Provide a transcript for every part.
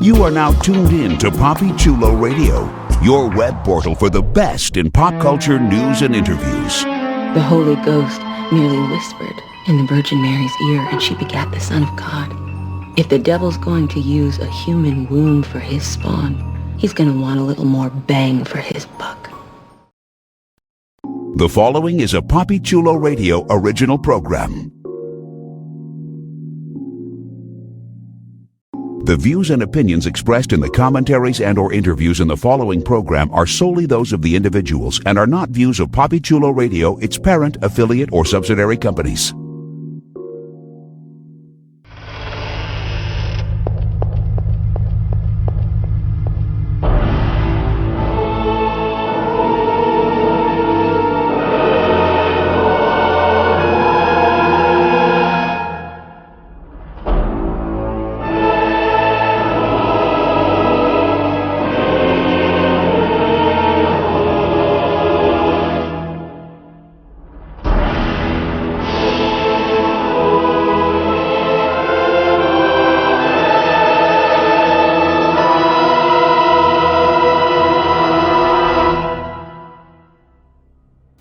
You are now tuned in to Papi Chulo Radio, your web portal for the best in pop culture news and interviews. The Holy Ghost merely whispered in the Virgin Mary's ear, and she begat the Son of God. If the devil's going to use a human womb for his spawn, he's going to want a little more bang for his buck. The following is a Papi Chulo Radio original program. The views and opinions expressed in the commentaries and/or interviews in the following program are solely those of the individuals and are not views of Papi Chulo Radio, its parent, affiliate, or subsidiary companies.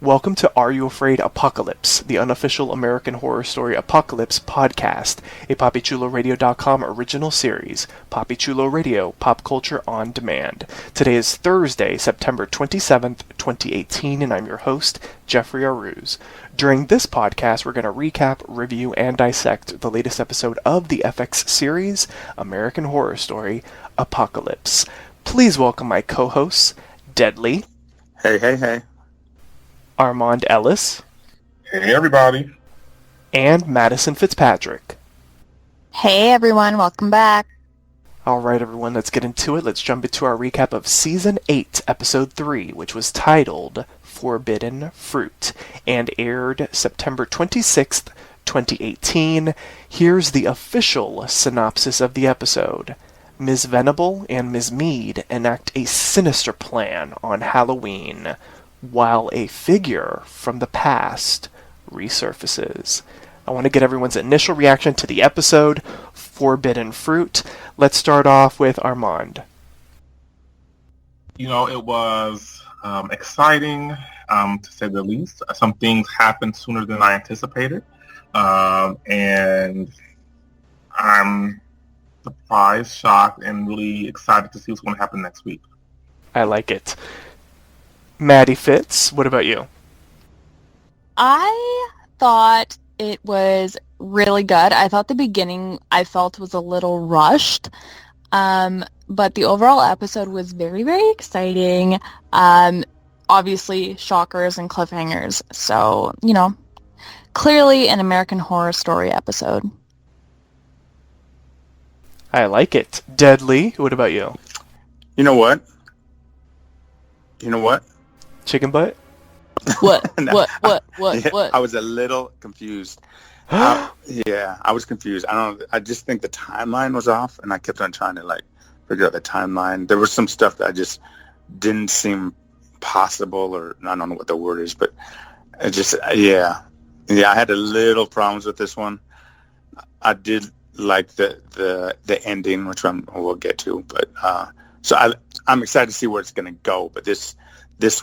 Welcome to Are You Afraid Apocalypse, the unofficial American Horror Story Apocalypse podcast, a PapiChuloRadio.com original series, Papi Chulo Radio, Pop Culture on Demand. Today is Thursday, September 27th, 2018, and I'm your host, Jeffrey Aruz. During this podcast, we're going to recap, review, and dissect the latest episode of the FX series, American Horror Story Apocalypse. Please welcome my co-hosts, Deadly. Hey. Armand Ellis. Hey, everybody. And Madison Fitzpatrick. Hey, everyone. Welcome back. All right, everyone. Let's get into it. Let's jump into our recap of Season 8, Episode 3, which was titled Forbidden Fruit and aired September 26th, 2018. Here's the official synopsis of the episode. Ms. Venable and Ms. Mead enact a sinister plan on Halloween, while a figure from the past resurfaces. I want to get everyone's initial reaction to the episode, Forbidden Fruit. Let's start off with Armand. You know, it was exciting, to say the least. Some things happened sooner than I anticipated, and I'm surprised, shocked, and really excited to see what's going to happen next week. I like it. Maddie Fitz, what about you? I thought it was really good. I thought the beginning I felt was a little rushed, but the overall episode was very, very exciting. Obviously, shockers and cliffhangers. So, you know, clearly an American Horror Story episode. I like it. Deadly, what about you? You know what? Chicken butt? What? No. What? I was a little confused. I was confused. I just think the timeline was off, and I kept on trying to figure out the timeline. There was some stuff that I just didn't seem possible, or I don't know what the word is, but it just I had a little problems with this one. I did like the ending, which we'll get to, but so I'm excited to see where it's going to go. But this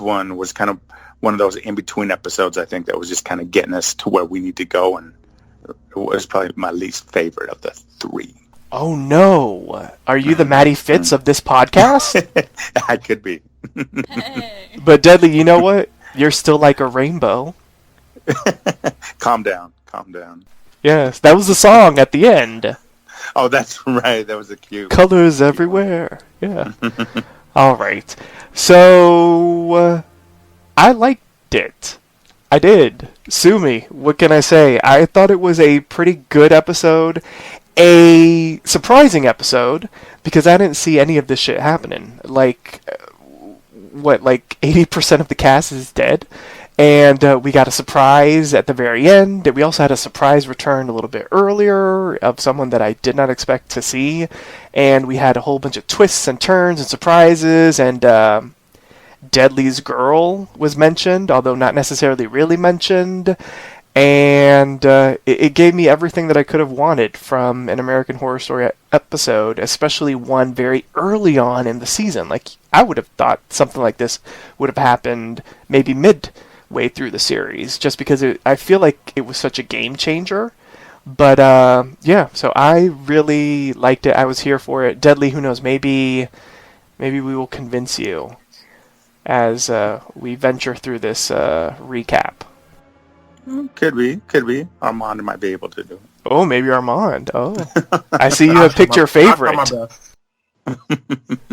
one was kind of one of those in-between episodes, I think, that was just kind of getting us to where we need to go, and it was probably my least favorite of the three. Oh, no. Are you the Maddie Fitz of this podcast? I could be. Hey. But Deadly, you know what? You're still like a rainbow. Calm down. Yes, that was the song at the end. Oh, that's right. That was a cue. Colors everywhere. Yeah. All right. So, I liked it. I did. Sue me. What can I say? I thought it was a pretty good episode. A surprising episode, because I didn't see any of this shit happening. 80% of the cast is dead. And we got a surprise at the very end. We also had a surprise return a little bit earlier of someone that I did not expect to see. And we had a whole bunch of twists and turns and surprises. And Deadly's girl was mentioned, although not necessarily really mentioned. And it gave me everything that I could have wanted from an American Horror Story episode, especially one very early on in the season. Like, I would have thought something like this would have happened maybe midway through the series, just because I feel like it was such a game changer. But yeah, so I really liked it. I was here for it. Deadly, who knows? Maybe we will convince you as we venture through this recap. Could be. Armand might be able to do it. Oh, maybe Armand. Oh, I see you have picked your favorite. I'll try my best.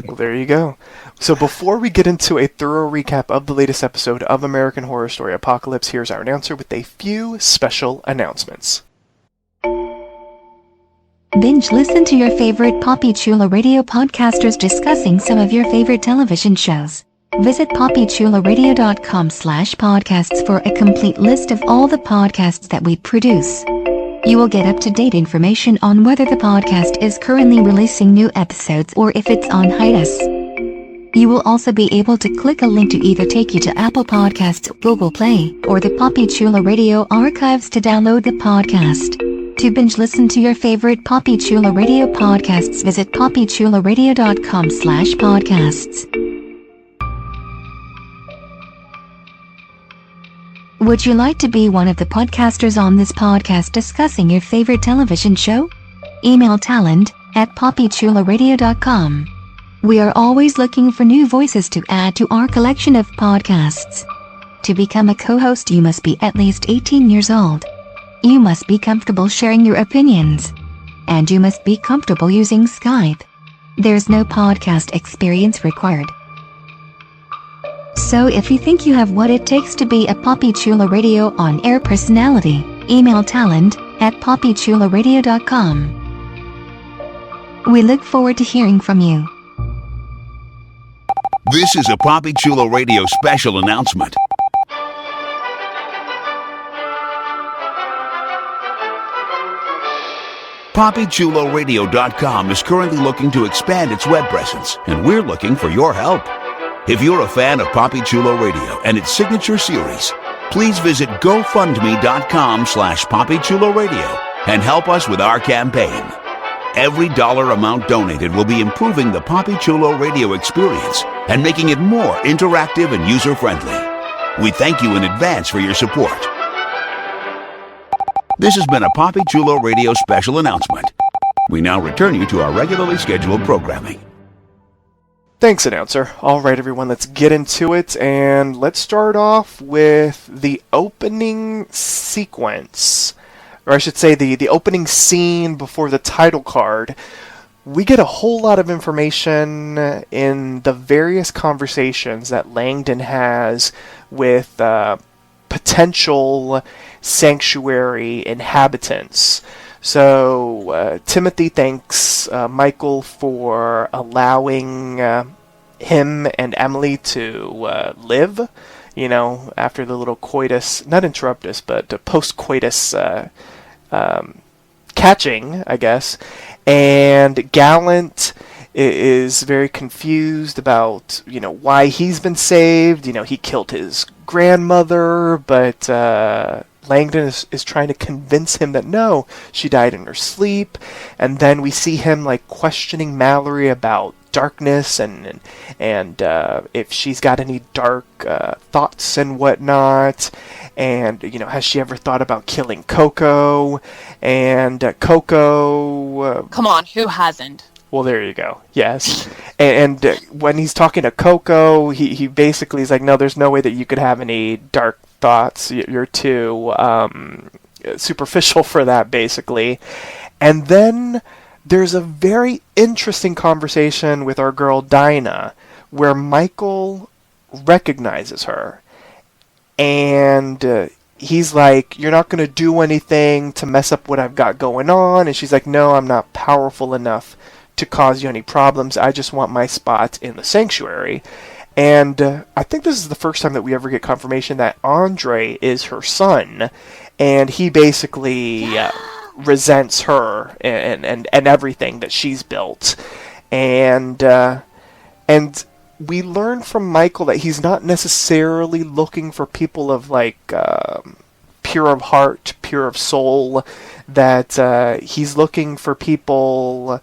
Well, there you go. So before we get into a thorough recap of the latest episode of American Horror Story Apocalypse, here's our announcer with a few special announcements. Binge listen to your favorite Poppy Chulo radio podcasters discussing some of your favorite television shows. Visit poppychuloradio.com/podcasts for a complete list of all the podcasts that we produce. You will get up-to-date information on whether the podcast is currently releasing new episodes or if it's on hiatus. You will also be able to click a link to either take you to Apple Podcasts, Google Play, or the Poppy Chulo Radio archives to download the podcast. To binge listen to your favorite Poppy Chulo Radio podcasts, visit poppychuloradio.com/podcasts. Would you like to be one of the podcasters on this podcast discussing your favorite television show? Email talent@poppychuloradio.com. We are always looking for new voices to add to our collection of podcasts. To become a co-host, you must be at least 18 years old. You must be comfortable sharing your opinions. And you must be comfortable using Skype. There's no podcast experience required. So if you think you have what it takes to be a Poppy Chulo Radio on-air personality, email talent@poppychuloradio.com. We look forward to hearing from you. This is a Poppy Chulo Radio special announcement. PoppyChuloRadio.com is currently looking to expand its web presence, and we're looking for your help. If you're a fan of Poppy Chulo Radio and its signature series, please visit GoFundMe.com/PoppyChuloRadio and help us with our campaign. Every dollar amount donated will be improving the Poppy Chulo Radio experience and making it more interactive and user-friendly. We thank you in advance for your support. This has been a Poppy Chulo Radio special announcement. We now return you to our regularly scheduled programming. Thanks, announcer. All right, everyone, let's get into it, and let's start off with the opening sequence, or I should say the opening scene before the title card. We get a whole lot of information in the various conversations that Langdon has with potential sanctuary inhabitants. So Timothy thanks Michael for allowing him and Emily to live, you know, after the little coitus, not interruptus, but post-coitus catching, I guess. And Gallant is very confused about, you know, why he's been saved. You know, he killed his grandmother, but Langdon is trying to convince him that no, she died in her sleep. And then we see him like questioning Mallory about darkness and if she's got any dark thoughts and whatnot. And, you know, has she ever thought about killing Coco? And Coco... Come on, who hasn't? Well, there you go. Yes. And when he's talking to Coco, he basically is like, no, there's no way that you could have any dark thoughts. You're too superficial for that, basically. And then there's a very interesting conversation with our girl Dinah, where Michael recognizes her. And he's like, you're not going to do anything to mess up what I've got going on. And she's like, no, I'm not powerful enough to cause you any problems. I just want my spot in the sanctuary. And I think this is the first time that we ever get confirmation that Andre is her son. And he basically resents her and everything that she's built. And we learn from Michael that he's not necessarily looking for people of like pure of heart, pure of soul, that he's looking for people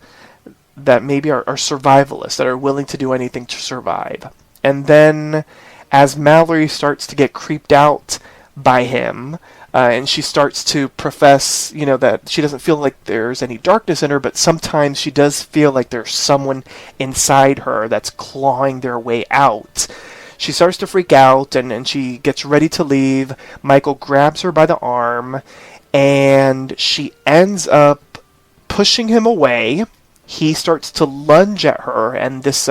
that maybe are survivalists, that are willing to do anything to survive. And then as Mallory starts to get creeped out by him, and she starts to profess, that she doesn't feel like there's any darkness in her, but sometimes she does feel like there's someone inside her that's clawing their way out. She starts to freak out, and she gets ready to leave. Michael grabs her by the arm, and she ends up pushing him away. He starts to lunge at her, and this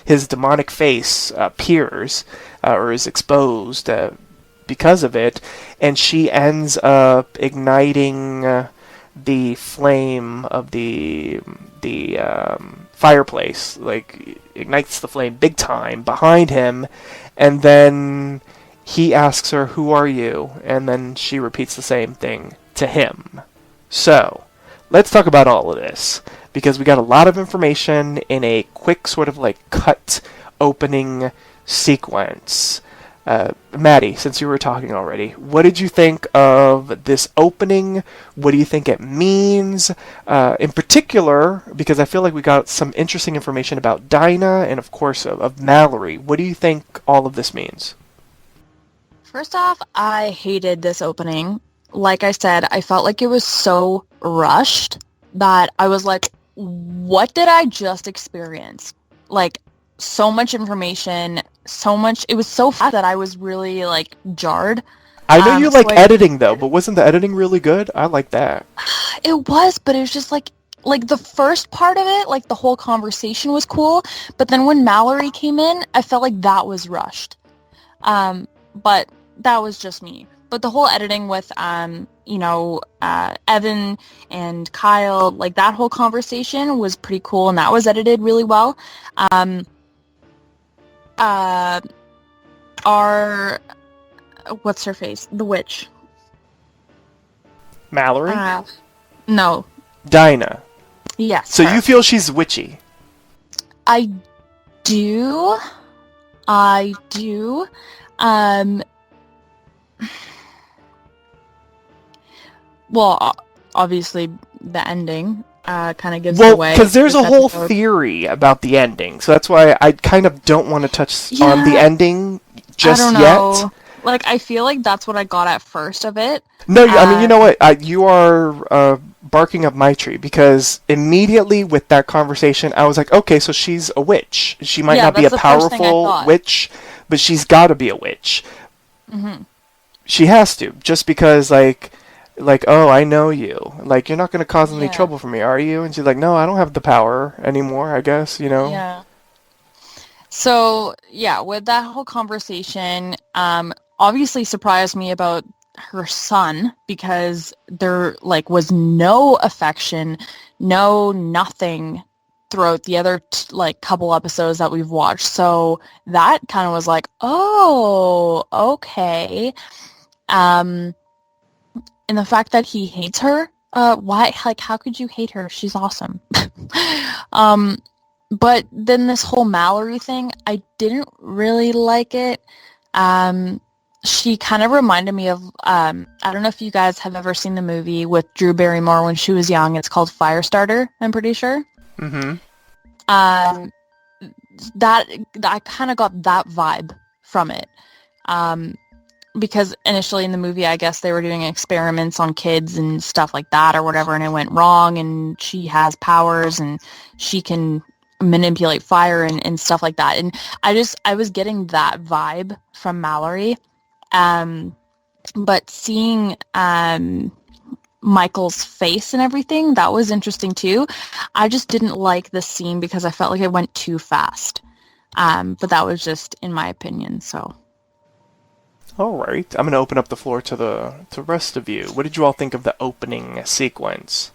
his demonic face appears, or is exposed because of it, and she ends up igniting the flame of the fireplace, like ignites the flame big time behind him, and then he asks her, "Who are you?" And then she repeats the same thing to him. So, let's talk about all of this, because we got a lot of information in a quick sort of like cut opening sequence. Maddie, since you were talking already, what did you think of this opening? What do you think it means? In particular, because I feel like we got some interesting information about Dinah and, of course, of Mallory. What do you think all of this means? First off, I hated this opening. Like I said, I felt like it was so rushed that I was like, what did I just experience? Like, so much information, it was so fast that I was really, like, jarred. I know you like editing, though, but wasn't the editing really good? I like that. It was, but it was just, like the first part of it, like, the whole conversation was cool, but then when Mallory came in, I felt like that was rushed. But that was just me. But the whole editing with, Evan and Kyle, like, that whole conversation was pretty cool, and that was edited really well. What's her face? The witch. Mallory? No. Dinah. Yes. So her. you feel she's witchy? I do. Well, obviously, the ending kind of gives it away. Well, because there's a whole episode. theory about the ending, so that's why I kind of don't want to touch on the ending just I don't know. yet. Like, I feel like that's what I got at first of it. No, I mean, you know what? You are barking up my tree, because immediately with that conversation, I was like, okay, so she's a witch. She might not be a powerful witch, but she's got to be a witch. Mm-hmm. She has to, just because, like, oh, I know you. Like, you're not going to cause any trouble for me, are you? And she's like, no, I don't have the power anymore, I guess, Yeah. So, yeah, with that whole conversation, obviously surprised me about her son, because there, like, was no affection, nothing throughout the other, couple episodes that we've watched. So that kind of was like, oh, okay. And the fact that he hates her, why? Like, how could you hate her? She's awesome. But then this whole Mallory thing, I didn't really like it. She kind of reminded me of, I don't know if you guys have ever seen the movie with Drew Barrymore when she was young. It's called Firestarter, I'm pretty sure. Mm-hmm. That I kind of got that vibe from it. Because initially in the movie, I guess they were doing experiments on kids and stuff like that or whatever, and it went wrong, and she has powers, and she can manipulate fire and stuff like that. And I was getting that vibe from Mallory. But seeing Michael's face and everything, that was interesting too. I just didn't like the scene because I felt like it went too fast. But that was just in my opinion, so... All right, I'm going to open up the floor to the rest of you. What did you all think of the opening sequence?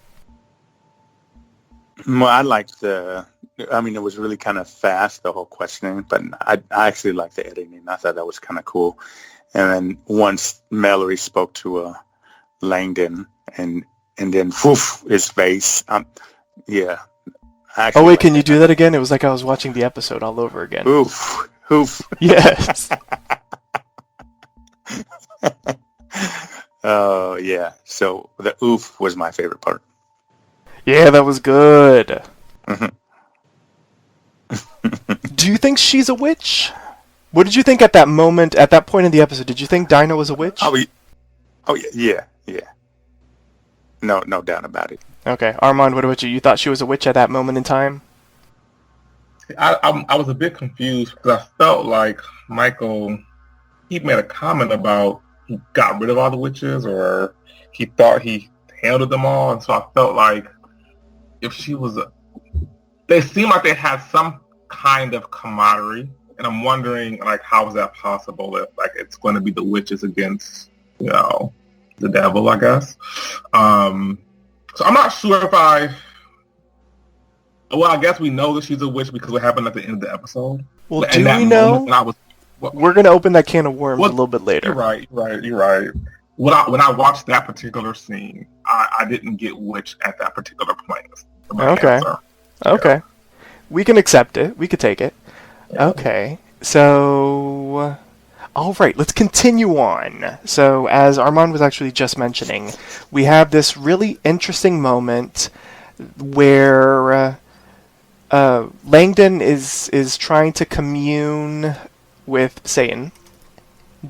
Well, I liked it was really kind of fast, the whole questioning, but I actually liked the editing. I thought that was kind of cool. And then once Mallory spoke to Langdon, and then woof, his face. Yeah. Oh, wait, can you do that again? It was like I was watching the episode all over again. Oof. Oof. Yes. Oh, yeah. So the oof was my favorite part. Yeah, that was good. Mhm. Do you think she's a witch? What did you think at that moment, at that point in the episode? Did you think Dinah was a witch? Oh, yeah. No doubt about it. Okay, Armand, what about you? You thought she was a witch at that moment in time? I was a bit confused because I felt like Michael, he made a comment about he got rid of all the witches, or he thought he handled them all, and so I felt like if she was they seemed like they had some kind of camaraderie, and I'm wondering, like, how is that possible if, like, it's going to be the witches against, the devil, I guess. So I'm not sure if well, I guess we know that she's a witch because what happened at the end of the episode. Well, In do that we know? moment, We're going to open that can of worms a little bit later. You're right. When I watched that particular scene, I didn't get witch at that particular point. Okay. We can accept it. We could take it. Yeah. Okay. So, all right, let's continue on. So, as Armand was actually just mentioning, we have this really interesting moment where Langdon is trying to commune with Satan,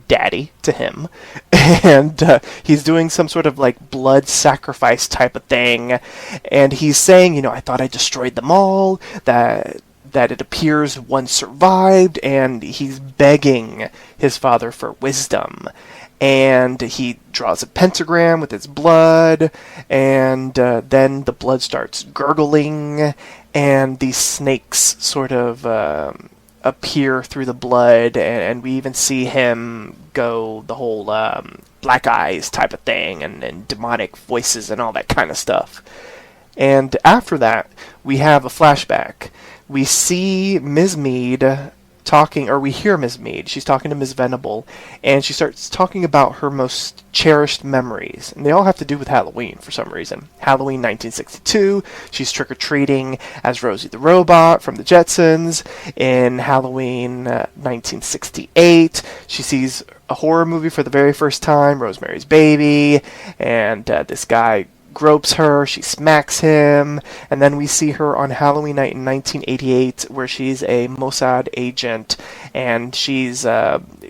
Daddy to him, and he's doing some sort of like blood sacrifice type of thing, and he's saying, I thought I destroyed them all, that it appears one survived, and he's begging his father for wisdom. And he draws a pentagram with his blood, and then the blood starts gurgling, and these snakes sort of appear through the blood, and we even see him go the whole black eyes type of thing, and demonic voices and all that kind of stuff. And after that, we have a flashback. We see Ms. Mead talking, or we hear Ms. Mead. She's talking to Ms. Venable, and she starts talking about her most cherished memories. And they all have to do with Halloween for some reason. Halloween 1962, she's trick-or-treating as Rosie the Robot from the Jetsons. In Halloween 1968, she sees a horror movie for the very first time, Rosemary's Baby, and this guy gropes her, she smacks him, and then we see her on Halloween night in 1988 where she's a Mossad agent and she's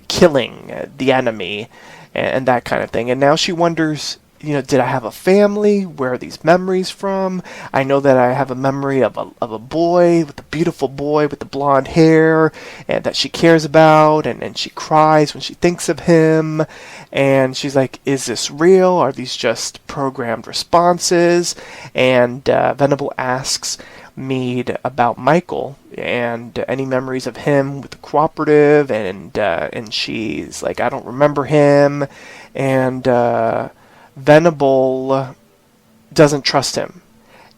killing the enemy and that kind of thing. And now she wonders, did I have a family? Where are these memories from? I know that I have a memory of a boy, with a beautiful boy with the blonde hair, and that she cares about, and she cries when she thinks of him. And she's like, is this real? Are these just programmed responses? And Venable asks Mead about Michael and any memories of him with the cooperative, and she's like, I don't remember him. And Venable doesn't trust him,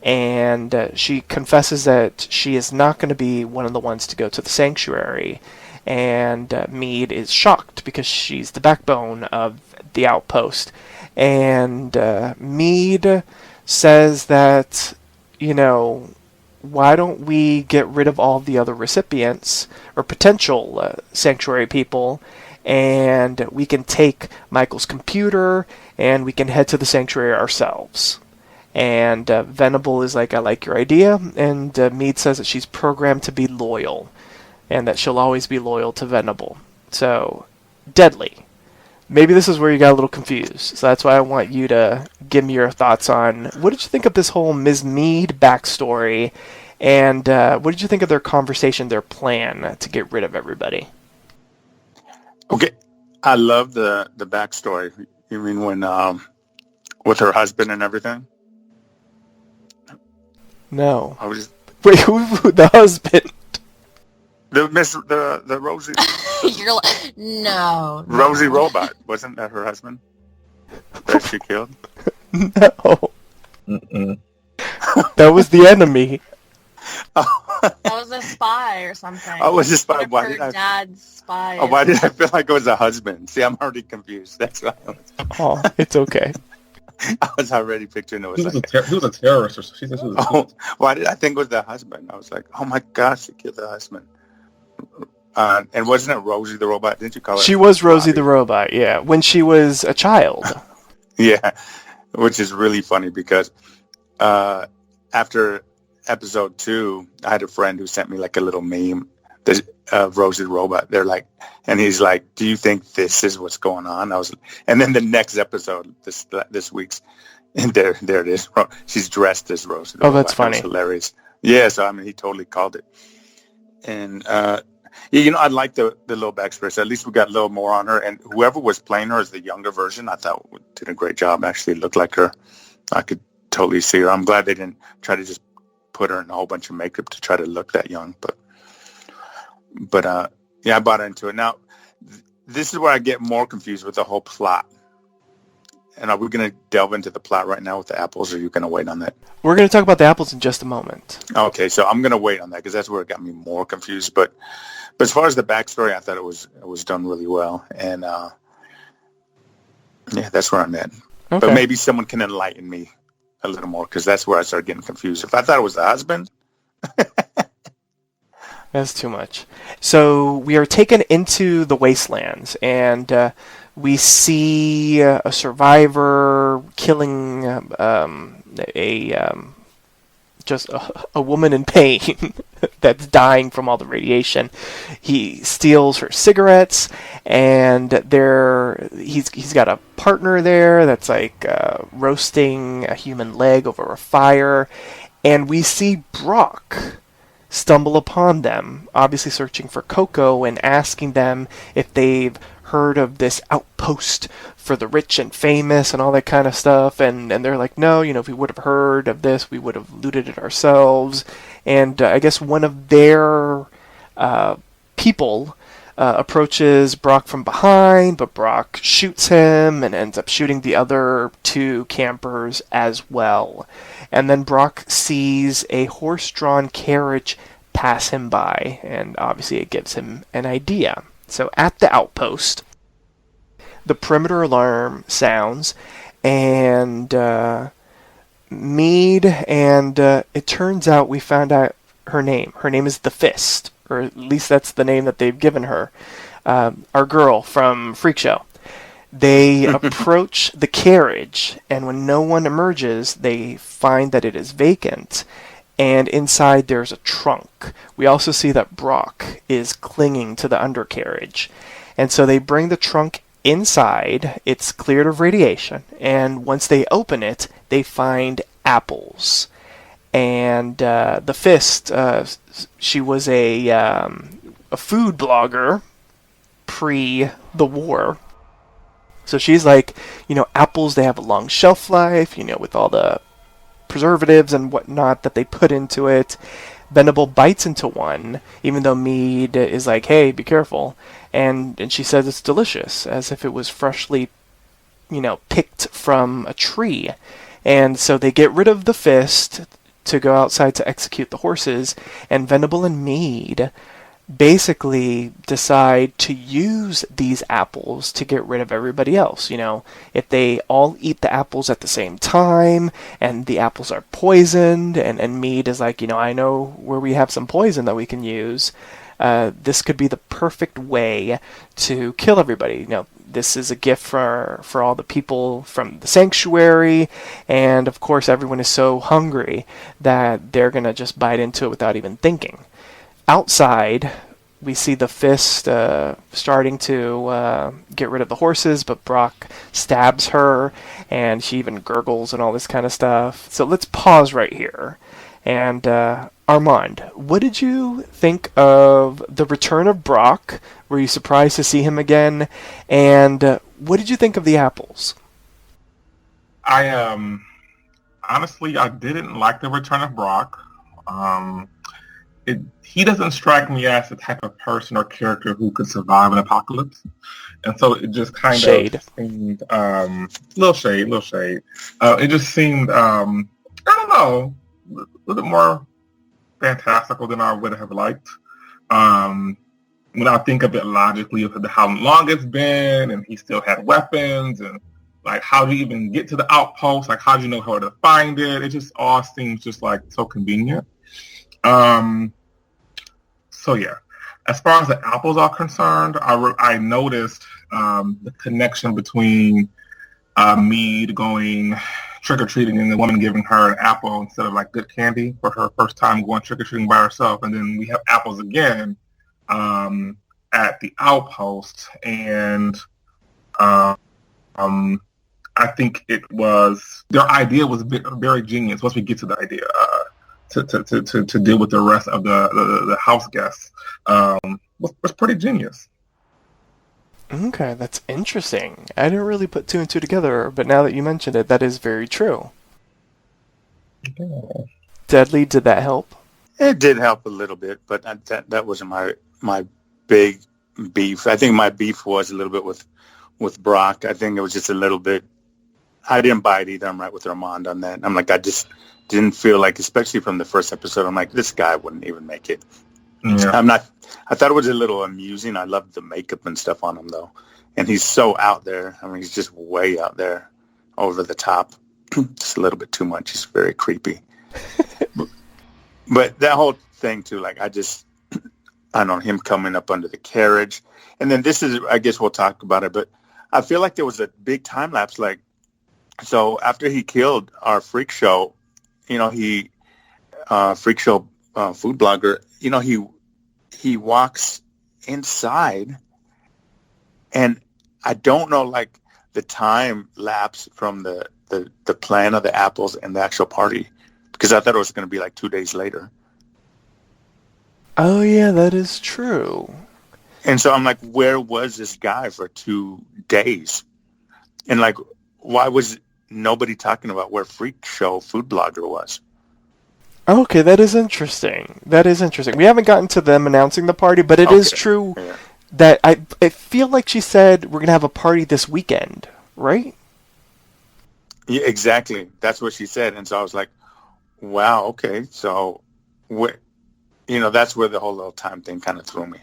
and she confesses that she is not going to be one of the ones to go to the sanctuary, and Mead is shocked because she's the backbone of the outpost, and Mead says that, why don't we get rid of all the other recipients or potential sanctuary people, and we can take Michael's computer and we can head to the sanctuary ourselves. And Venable is like, I like your idea. And Mead says that she's programmed to be loyal and that she'll always be loyal to Venable. So, deadly. Maybe this is where you got a little confused. So that's why I want you to give me your thoughts on, what did you think of this whole Ms. Mead backstory? And what did you think of their conversation, their plan to get rid of everybody? Okay, I love the backstory. You mean when with her husband and everything? No. I was Wait, who the husband? The Rosie. You're like, no. Rosie Robot, wasn't that her husband that she killed? No. Mm-mm. That was the enemy. That was a spy or something. I was a spy. One of Why her did I? dad's spy. Oh, why did I feel like it was a husband? See, I'm already confused. That's why Oh, it's okay. I was already picturing it was He was, like. he was a terrorist, or she said he was a Oh, why did I think it was the husband? I was like, oh my gosh, she killed the husband. And wasn't it Rosie the Robot? Didn't you call her? She was Rosie Robbie? the Robot, yeah, when she was a child. Yeah, which is really funny because after episode 2, I had a friend who sent me like a little meme, the Rosie robot. They're like, and he's like, "Do you think this is what's going on?" And then the next episode, this week's, and there it is. She's dressed as Rosie. Oh, that's funny. It was hilarious. Yeah, so I mean, he totally called it. And yeah, I'd like the little backstory. So at least we got a little more on her. And whoever was playing her as the younger version, I thought did a great job. Actually, looked like her. I could totally see her. I'm glad they didn't try to just put her in a whole bunch of makeup to try to look that young. But yeah, I bought into it. Now, this is where I get more confused with the whole plot. And are we going to delve into the plot right now with the apples, or are you going to wait on that? We're going to talk about the apples in just a moment. Okay, so I'm going to wait on that because that's where it got me more confused. But as far as the backstory, I thought it was done really well. And yeah, that's where I'm at. Okay. But maybe someone can enlighten me a little more because that's where I started getting confused. If I thought it was the husband... That's too much. So we are taken into the wastelands, and we see a survivor killing just a woman in pain that's dying from all the radiation. He steals her cigarettes, and he's got a partner there that's like roasting a human leg over a fire, and we see Brock stumble upon them, obviously searching for Coco and asking them if they've heard of this outpost for the rich and famous and all that kind of stuff, and they're like, no, if we would have heard of this, we would have looted it ourselves. And I guess one of their people approaches Brock from behind, but Brock shoots him and ends up shooting the other 2 campers as well. And then Brock sees a horse-drawn carriage pass him by, and obviously it gives him an idea. So at the outpost, the perimeter alarm sounds, and Meade, and it turns out we found out her name. Her name is the Fist, or at least that's the name that they've given her. Our girl from Freak Show. They approach the carriage, and when no one emerges, they find that it is vacant, and inside there's a trunk. We also see that Brock is clinging to the undercarriage, and so they bring the trunk inside. It's cleared of radiation, and once they open it, they find apples. And the Fist, she was a food blogger pre the war. So she's like, apples, they have a long shelf life, with all the preservatives and whatnot that they put into it. Venable bites into one, even though Meade is like, hey, be careful. And she says it's delicious, as if it was freshly, picked from a tree. And so they get rid of the Fist to go outside to execute the horses, and Venable and Meade basically decide to use these apples to get rid of everybody else. If they all eat the apples at the same time and the apples are poisoned, and Meade is like, I know where we have some poison that we can use, this could be the perfect way to kill everybody. This is a gift for all the people from the sanctuary, and of course everyone is so hungry that they're going to just bite into it without even thinking. Outside, we see the Fist starting to get rid of the horses, but Brock stabs her, and she even gurgles and all this kind of stuff. So let's pause right here. And Armand, what did you think of the return of Brock? Were you surprised to see him again? And what did you think of the apples? I honestly, I didn't like the return of Brock. He doesn't strike me as the type of person or character who could survive an apocalypse, and so it just kind of seemed little shade. It just seemed I don't know, a little bit more fantastical than I would have liked. When I think of it logically, of how long it's been, and he still had weapons, and like how do you even get to the outpost? Like how do you know how to find it? It just all seems just like so convenient. So yeah, as far as the apples are concerned, I noticed the connection between Mead going trick-or-treating and the woman giving her an apple instead of like good candy for her first time going trick-or-treating by herself. And then we have apples again at the outpost. And I think it was, their idea was very genius once we get to the idea to deal with the rest of the house guests. Was pretty genius. Okay, that's interesting. I didn't really put two and two together, but now that you mentioned it, that is very true. Yeah. Deadly, did that help? It did help a little bit, but that wasn't my big beef. I think my beef was a little bit with Brock. I think it was just a little bit. I didn't buy it either. I'm right with Armand on that. I'm like, I just didn't feel like, especially from the first episode, I'm like, this guy wouldn't even make it. Yeah. I thought it was a little amusing. I loved the makeup and stuff on him, though. And he's so out there. I mean, he's just way out there, over the top. Just a little bit too much. He's very creepy. But that whole thing, too, like, I don't know, him coming up under the carriage. And then this is, I guess we'll talk about it, but I feel like there was a big time lapse. Like, so after he killed our freak show, freak show food blogger, he walks inside, and I don't know, like, the time lapse from the plan of the apples and the actual party, because I thought it was going to be like 2 days later. Oh, yeah, that is true. And so I'm like, where was this guy for 2 days? And, like, why was nobody talking about where Freak Show Food Blogger was? Okay, that is interesting. We haven't gotten to them announcing the party, but it is true that I feel like she said we're going to have a party this weekend, right? Yeah, exactly. That's what she said. And so I was like, wow, okay. So, that's where the whole little time thing kind of threw me.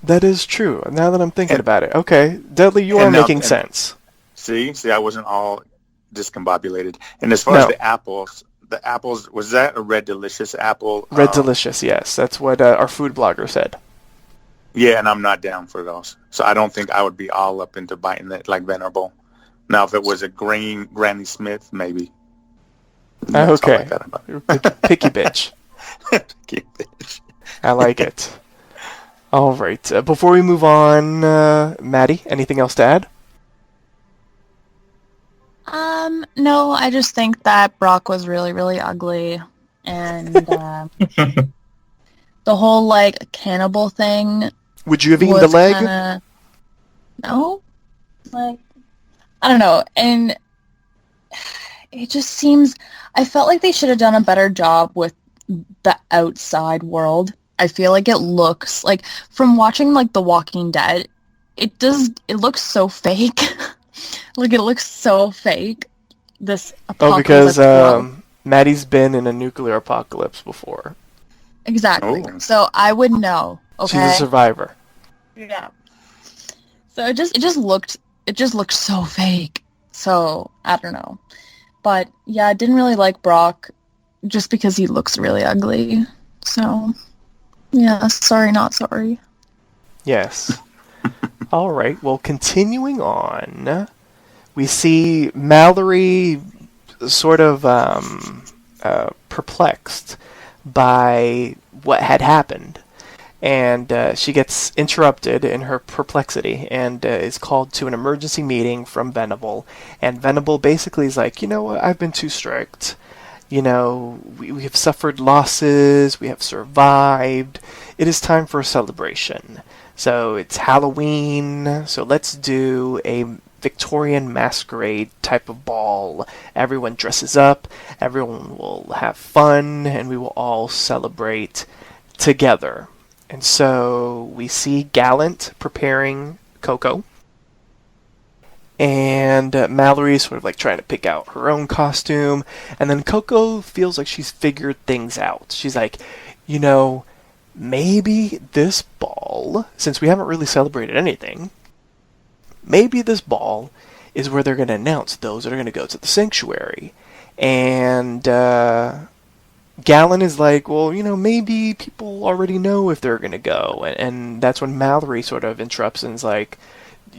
That is true. Now that I'm thinking about it. Okay, Dudley, you are making sense. See, I wasn't all discombobulated. And as far as the apples, was that a Red Delicious apple? Red Delicious, yes. That's what our food blogger said. Yeah, and I'm not down for those. So I don't think I would be all up into biting it like Venerable. Now, if it was a green Granny Smith, maybe. Okay. Picky bitch. Picky bitch. I like it. All right. Before we move on, Maddie, anything else to add? No, I just think that Brock was really, really ugly, and the whole, like, cannibal thing. Would you have eaten the leg? No. Like, I don't know, and it just seems, I felt like they should have done a better job with the outside world. I feel like it looks, like, from watching, like, The Walking Dead, it looks so fake. Like, it looks so fake. This apocalypse. Oh, because Maddie's been in a nuclear apocalypse before. Exactly. Oh. So I would know. Okay. She's a survivor. Yeah. So it just looked so fake. So I don't know. But yeah, I didn't really like Brock just because he looks really ugly. So yeah, sorry, not sorry. Yes. All right. Well, continuing on, we see Mallory sort of perplexed by what had happened. And she gets interrupted in her perplexity and is called to an emergency meeting from Venable. And Venable basically is like, you know what, I've been too strict. You know, we have suffered losses, we have survived. It is time for a celebration. So it's Halloween, so let's do a Victorian masquerade type of ball. Everyone dresses up, everyone will have fun, and we will all celebrate together. And so we see Gallant preparing Coco. And Mallory sort of like trying to pick out her own costume. And then Coco feels like she's figured things out. She's like, you know, maybe this ball, since we haven't really celebrated anything, maybe this ball is where they're going to announce those that are going to go to the sanctuary. And Gallant is like, well, you know, maybe people already know if they're going to go. And that's when Mallory sort of interrupts and is like,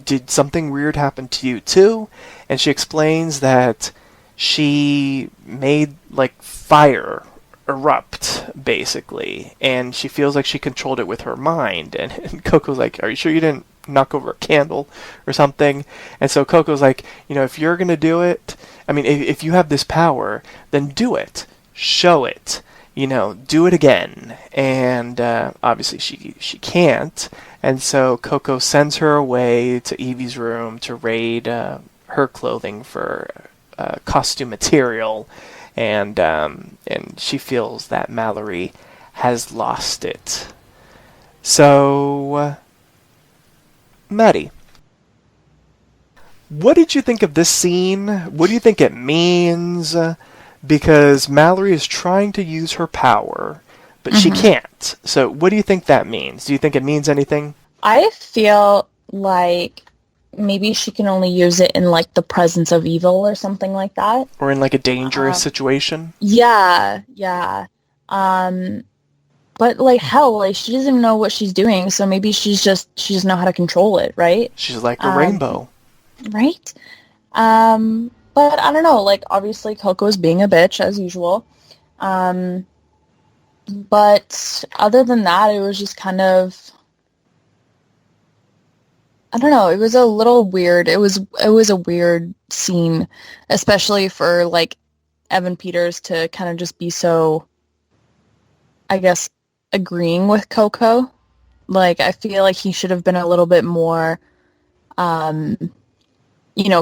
did something weird happen to you too? And she explains that she made like fire erupt basically, and she feels like she controlled it with her mind. And Coco's like, "Are you sure you didn't knock over a candle or something?" And so Coco's like, if you're gonna do it, I mean, if you have this power, then do it, show it, do it again. And obviously she can't, and so Coco sends her away to Evie's room to raid her clothing for costume material, and she feels that Mallory has lost it. So, Maddie, what did you think of this scene? What do you think it means? Because Mallory is trying to use her power, but she can't. So what do you think that means? Do you think it means anything? I feel like maybe she can only use it in like the presence of evil or something like that. Or in like a dangerous situation? Yeah. But like hell, like she doesn't even know what she's doing, so maybe she doesn't know how to control it, right? She's like a rainbow. Right? But I don't know, like obviously Coco's being a bitch as usual. But other than that, it was just kind of, I don't know, it was a little weird. It was a weird scene, especially for like Evan Peters to kind of just be so, I guess, agreeing with Coco. Like I feel like he should have been a little bit more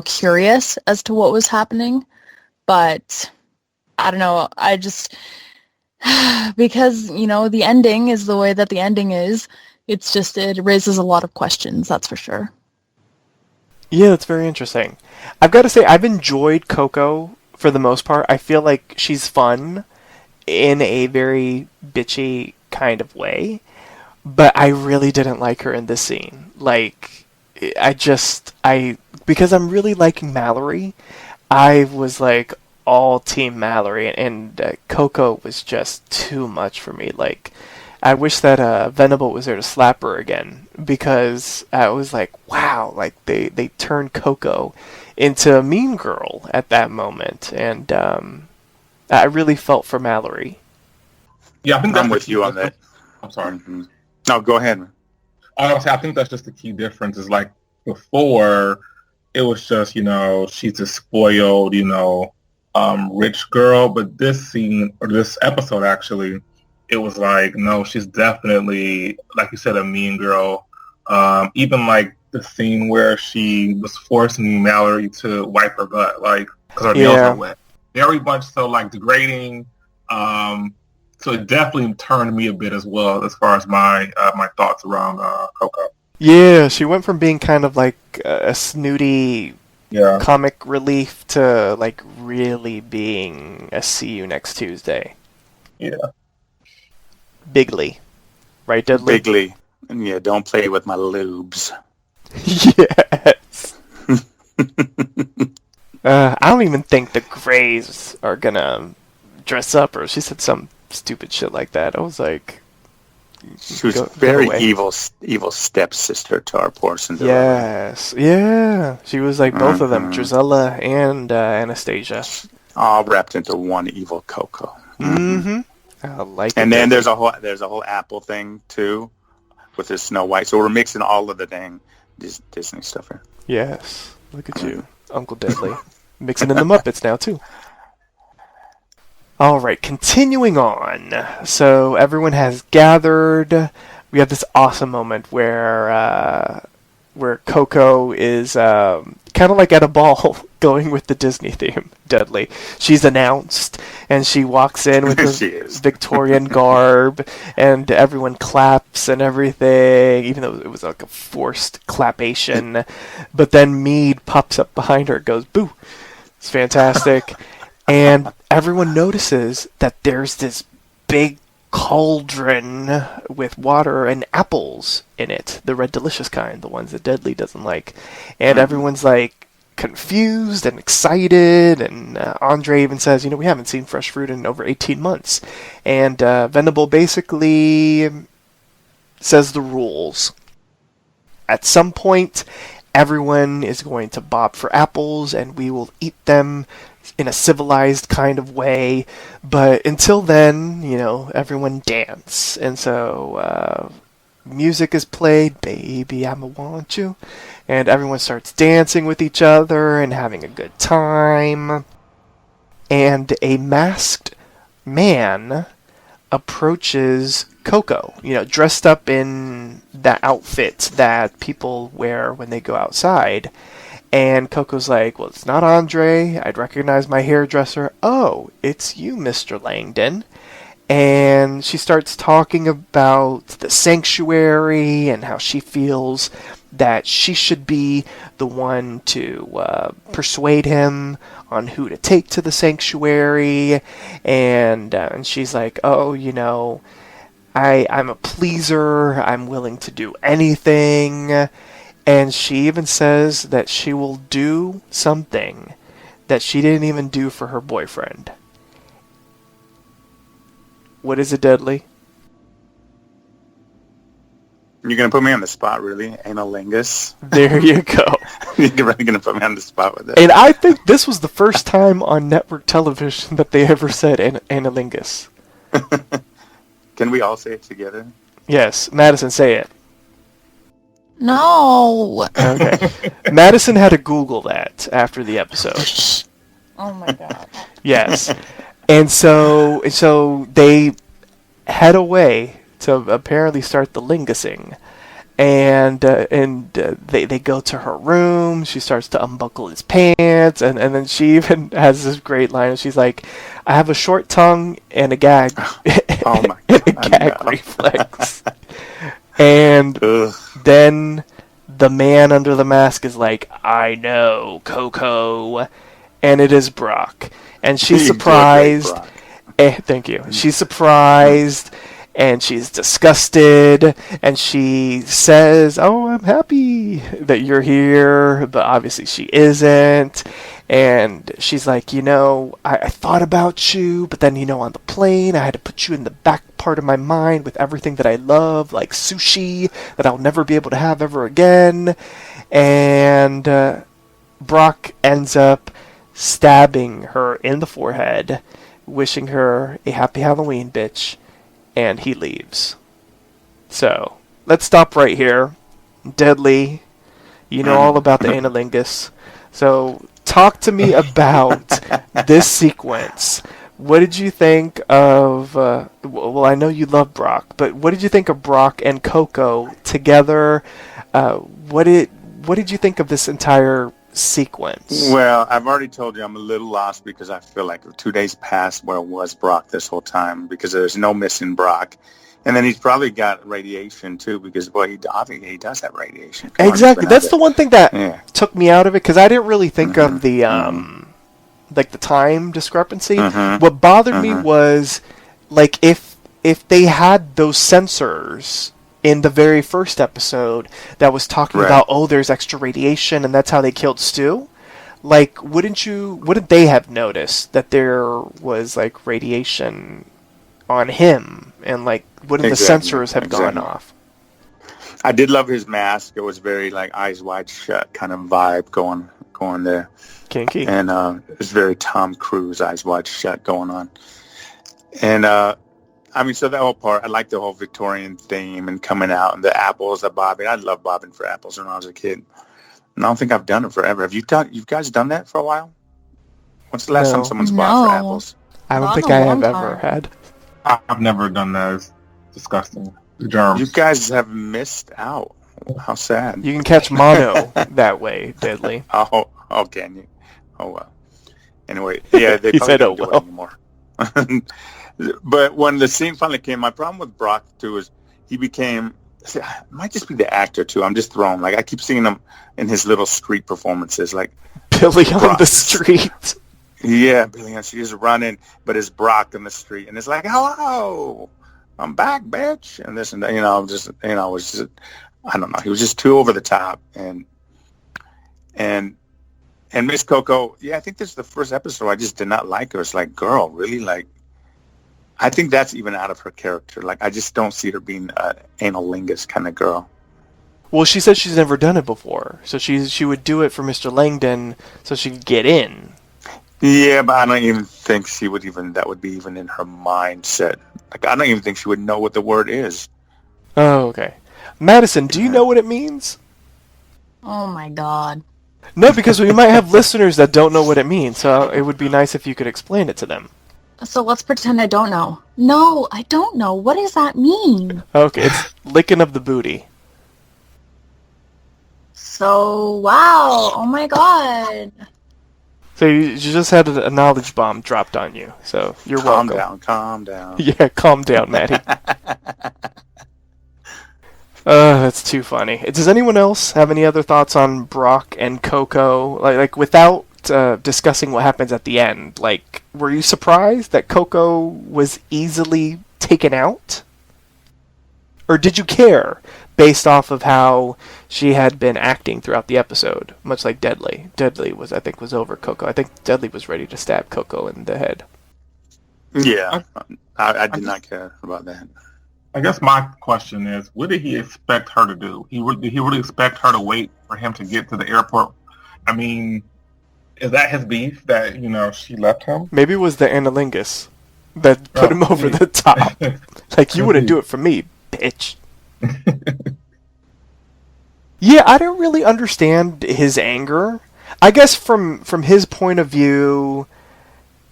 curious as to what was happening. But I don't know, I just, because, the ending is the way that the ending is, it's just, it raises a lot of questions, that's for sure. Yeah, that's very interesting. I've got to say, I've enjoyed Coco for the most part. I feel like she's fun in a very bitchy kind of way, but I really didn't like her in this scene. Like, because I'm really liking Mallory, I was like all team Mallory, and Coco was just too much for me. Like, I wish that Venable was there to slap her again, because I was like, wow, like they turned Coco into a mean girl at that moment, and I really felt for Mallory. Yeah, I think I'm with you on that. I'm sorry. No, go ahead. I think that's just the key difference. Is like before, it was just she's a spoiled rich girl, but this scene or this episode actually, it was like no, she's definitely, like you said, a mean girl. Even like the scene where she was forcing Mallory to wipe her butt, like because her nails are wet. Very much so, like degrading. So it definitely turned me a bit as well as far as my my thoughts around Coco. Yeah, she went from being kind of like a snooty comic relief to like really being a see you next Tuesday. Yeah. Bigly. Right, Dudley? Bigly. And yeah, don't play with my lubes. Yes. I don't even think the Greys are gonna dress up, or she said some stupid shit like that. I was like, she was very evil stepsister to our poor Cinderella. Yes, yeah. She was like both of them, Drizella and Anastasia, all wrapped into one evil Coco. Mm-hmm. I like it. And then there's a whole Apple thing too, with the Snow White. So we're mixing all of the dang Disney stuff here. Yes, look at you, Uncle Deadly, mixing in the Muppets now too. All right, continuing on. So everyone has gathered. We have this awesome moment where Coco is kind of like at a ball going with the Disney theme. Deadly. She's announced, and she walks in with her Victorian garb, and everyone claps and everything, even though it was like a forced clapation. But then Meade pops up behind her and goes, boo. It's fantastic. And everyone notices that there's this big cauldron with water and apples in it. The Red Delicious kind, the ones that Deadly doesn't like. And everyone's like confused and excited, and Andre even says, we haven't seen fresh fruit in over 18 months. And Venable basically says the rules. At some point, everyone is going to bob for apples and we will eat them in a civilized kind of way. But until then, everyone dance. And so music is played, Baby, I'ma Want You. And everyone starts dancing with each other and having a good time. And a masked man approaches Coco, dressed up in that outfit that people wear when they go outside. And Coco's like, well, it's not Andre. I'd recognize my hairdresser. Oh, it's you, Mr. Langdon. And she starts talking about the sanctuary and how she feels that she should be the one to persuade him on who to take to the sanctuary. And she's like, oh, I'm a pleaser. I'm willing to do anything. And she even says that she will do something that she didn't even do for her boyfriend. What is it, Deadly? You're going to put me on the spot, really? Analingus? There you go. You're really going to put me on the spot with it. And I think this was the first time on network television that they ever said analingus. Can we all say it together? Yes. Madison, say it. No. Okay. Madison had to Google that after the episode. Oh my god. Yes. And so they head away to apparently start the lingusing. And they go to her room. She starts to unbuckle his pants, and then she even has this great line. And she's like, "I have a short tongue and a gag, Oh my god, a gag reflex." And then the man under the mask is like, "I know, Coco," and it is Brock. And she's surprised. Thank you. She's surprised. And she's disgusted, and she says, oh, I'm happy that you're here, but obviously she isn't. And she's like, I thought about you, but then, on the plane, I had to put you in the back part of my mind with everything that I love, like sushi, that I'll never be able to have ever again. And Brock ends up stabbing her in the forehead, wishing her a happy Halloween, bitch. And he leaves. So, let's stop right here. Deadly, you know all about the analingus. So, talk to me about this sequence. What did you think of, well, I know you love Brock, but what did you think of Brock and Coco together? What did you think of this entire sequence? Well, I've already told you I'm a little lost because I feel like 2 days passed where it was Brock this whole time because there's no missing Brock. And then he's probably got radiation too because, boy, he does have radiation. Exactly. That's the one thing that took me out of it because I didn't really think of the like the time discrepancy. What bothered me was like if they had those sensors in the very first episode that was talking about, oh, there's extra radiation and that's how they killed Stu. Like, wouldn't they have noticed that there was like radiation on him and like wouldn't the sensors have gone off? I did love his mask. It was very like eyes wide shut kind of vibe going there. Kinky. And it was very Tom Cruise, eyes wide shut going on. And so that whole part, I like the whole Victorian theme and coming out and the apples, the bobbing. I love bobbing for apples when I was a kid. And I don't think I've done it forever. Have you guys done that for a while? When's the last time someone's bobbed for apples? I don't think I have ever had. I've never done that. It's disgusting. The germs. You guys have missed out. How sad. You can catch mono that way, Deadly. Oh, can you? Oh, well. Anyway, yeah, they probably don't do it anymore. But when the scene finally came, my problem with Brock, too, is he became... It might just be the actor, too. I'm just thrown. Like, I keep seeing him in his little street performances. Like Billy on the street. Yeah, Billy on the street is running, but it's Brock on the street. And it's like, hello, I'm back, bitch. And this and that, it was just... I don't know. He was just too over the top. And Miss Coco, I think this is the first episode I just did not like her. It's like, girl, really? Like, I think that's even out of her character. Like, I just don't see her being an analingus kind of girl. Well, she said she's never done it before, so she would do it for Mr. Langdon so she could get in. Yeah, but I don't even think that would be even in her mindset. Like, I don't even think she would know what the word is. Oh, okay. Madison, do you know what it means? Oh my god. No, because we might have listeners that don't know what it means, so it would be nice if you could explain it to them. So let's pretend I don't know. No, I don't know. What does that mean? Okay, it's licking of the booty. So, wow. Oh my god. So you just had a knowledge bomb dropped on you, so you're welcome. Calm down. Yeah, calm down, Maddie. That's too funny. Does anyone else have any other thoughts on Brock and Coco? Like without discussing what happens at the end, like, were you surprised that Coco was easily taken out? Or did you care, based off of how she had been acting throughout the episode, much like Deadly? Deadly was over Coco. I think Deadly was ready to stab Coco in the head. Yeah, I did not care about that. I guess my question is, what did he expect her to do? Did he really expect her to wait for him to get to the airport? I mean, is that his beef that, she left him? Maybe it was the analingus that put him over the top. Like, you wouldn't do it for me, bitch. Yeah, I don't really understand his anger. I guess from his point of view,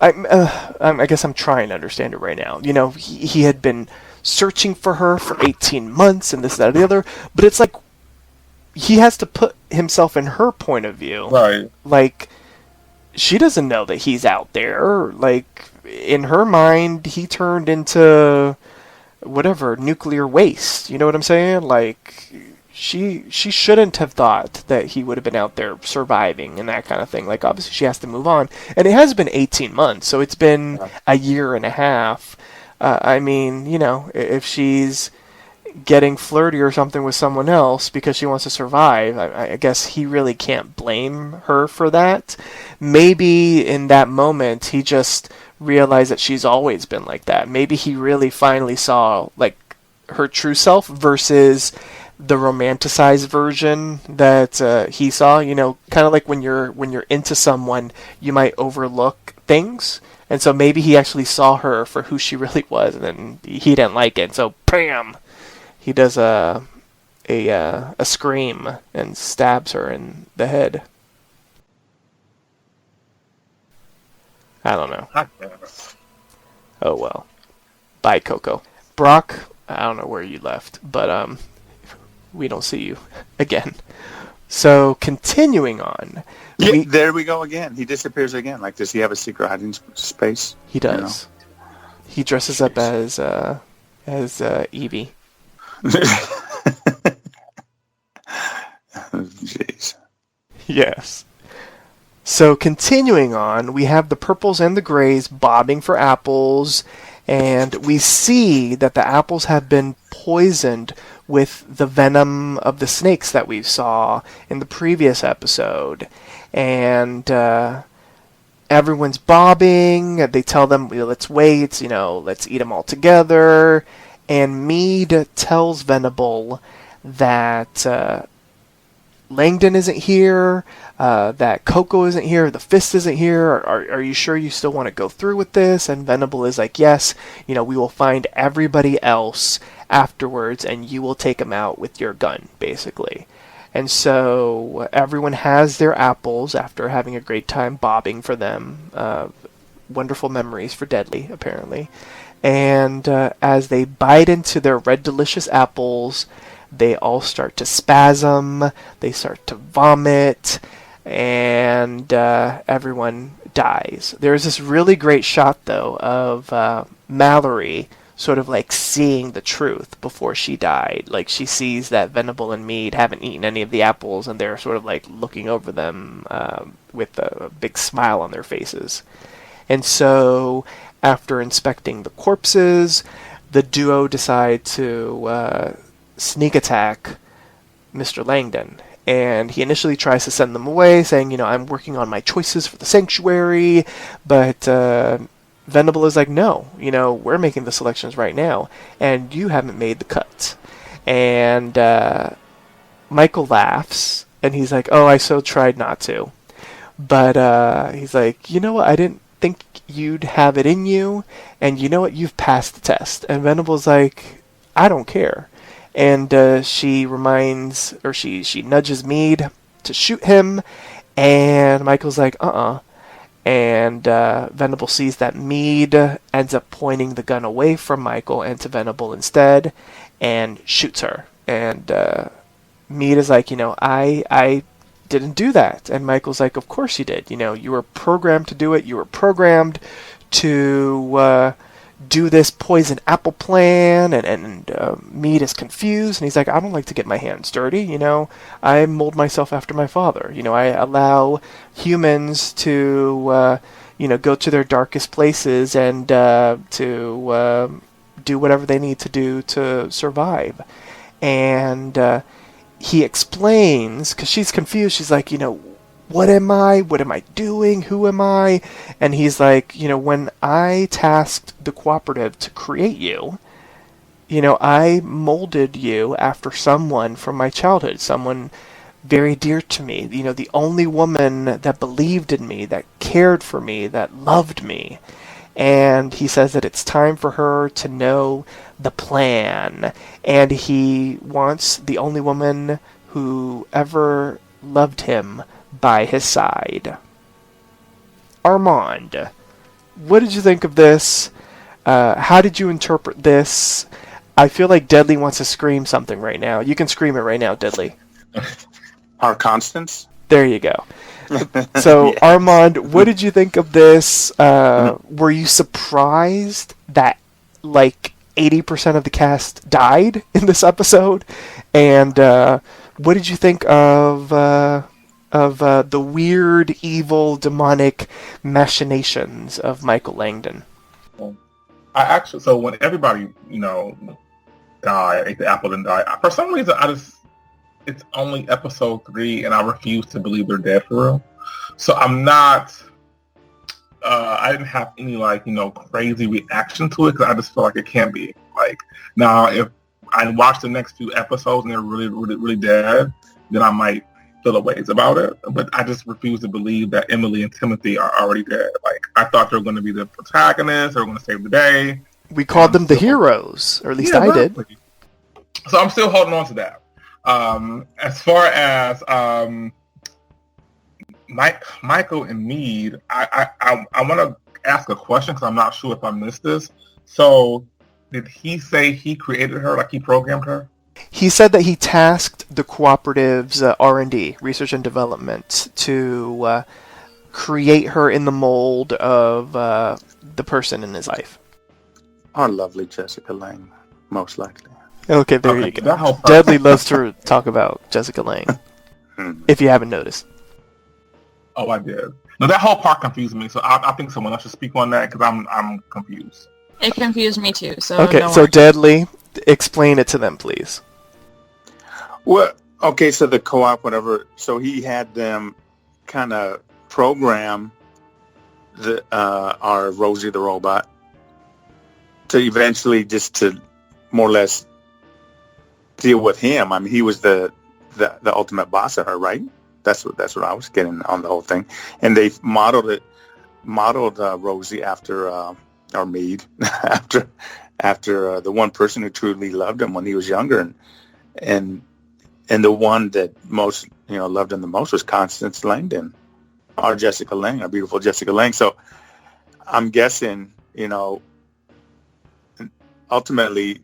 I guess I'm trying to understand it right now. He had been searching for her for 18 months and this, that, or the other, but it's like he has to put himself in her point of view. Right. Like, she doesn't know that he's out there. Like, in her mind, he turned into whatever, nuclear waste. You know what I'm saying? Like, she shouldn't have thought that he would have been out there surviving and that kind of thing. Like, obviously she has to move on. And it has been 18 months, so it's been a year and a half. I mean, if she's getting flirty or something with someone else because she wants to survive, I guess he really can't blame her for that. Maybe in that moment he just realized that she's always been like that. Maybe he really finally saw, like, her true self versus the romanticized version that he saw. Kind of like when you're into someone, you might overlook things. And so maybe he actually saw her for who she really was, and then he didn't like it. And so, bam, he does a scream and stabs her in the head. I don't know. Oh well. Bye, Coco. Brock, I don't know where you left, but we don't see you again. So, continuing on. There we go again. He disappears again. Like, does he have a secret hiding space? He does. He dresses up as Evie. Jeez. Yes. So, continuing on, we have the purples and the grays bobbing for apples, and we see that the apples have been poisoned with the venom of the snakes that we saw in the previous episode. And everyone's bobbing. They tell them, let's wait, let's eat them all together. And Mead tells Venable that Langdon isn't here, that Coco isn't here, the Fist isn't here. Are you sure you still want to go through with this? And Venable is like, yes, we will find everybody else afterwards, and you will take them out with your gun, basically. And so everyone has their apples after having a great time bobbing for them. Wonderful memories for Deadly, apparently. And as they bite into their red delicious apples, they all start to spasm, they start to vomit, and everyone dies. There's this really great shot, though, of Mallory sort of like seeing the truth before she died. Like, she sees that Venable and Mead haven't eaten any of the apples, and they're sort of like looking over them with a big smile on their faces. And so, after inspecting the corpses, the duo decide to sneak attack Mr. Langdon. And he initially tries to send them away, saying, I'm working on my choices for the sanctuary, but Venable is like, no, we're making the selections right now, and you haven't made the cut. And Michael laughs, and he's like, "Oh, I so tried not to." But he's like, "You know what? I didn't think you'd have it in you, and you know what? You've passed the test." And Venable's like, "I don't care." And she nudges Mead to shoot him, and Michael's like, "Uh-uh." And Venable sees that Mead ends up pointing the gun away from Michael and to Venable instead, and shoots her. And Mead is like, I didn't do that. And Michael's like, of course you did. You were programmed to do it. You were programmed to do this poison apple plan. And Mead is confused, and he's like, I don't like to get my hands dirty. I mold myself after my father. I allow humans to, go to their darkest places and to do whatever they need to do to survive. And he explains, because she's confused, she's like, what am I? What am I doing? Who am I? And he's like, when I tasked the cooperative to create you, I molded you after someone from my childhood, someone very dear to me, the only woman that believed in me, that cared for me, that loved me. And he says that it's time for her to know the plan. And he wants the only woman who ever loved him by his side. Armand, what did you think of this? How did you interpret this? I feel like Deadly wants to scream something right now. You can scream it right now, Deadly. Our Constance? There you go. So, yes. Armand, what did you think of this? Were you surprised that, 80% of the cast died in this episode? And what did you think of the weird, evil, demonic machinations of Michael Langdon? So when everybody, died, ate the apple and died, for some reason, it's only episode 3, and I refuse to believe they're dead for real. So I'm not, I didn't have any, crazy reaction to it, because I just feel like it can't be. Now, if I watch the next few episodes and they're really, really, really dead, then I might feel a ways about it. But I just refuse to believe that Emily and Timothy are already dead. I thought they were going to be the protagonists, they were going to save the day. We called them the heroes, or at least I did. So I'm still holding on to that. As far as Michael and Mead, I want to ask a question because I'm not sure if I missed this. So did he say he created her, he programmed her? He said that he tasked the cooperative's R&D, research and development, to create her in the mold of the person in his life. Our lovely Jessica Lange, most likely. Okay, there you go. Deadly loves to talk about Jessica Lange, if you haven't noticed. Oh, I did. No, that whole part confused me, so I think someone else should speak on that, because I'm confused. It confused me too, so okay, don't so worry. Deadly, explain it to them, please. Well, okay, so the co-op, whatever, so he had them kind of program our Rosie the robot to eventually just to more or less deal with him. I mean, he was the ultimate boss of her, right? That's what I was getting on the whole thing. And they modeled Rosie after or Mead after the one person who truly loved him when he was younger, and the one that most loved him the most was Constance Langdon, our Jessica Lange, our beautiful Jessica Lange. So I'm guessing, ultimately,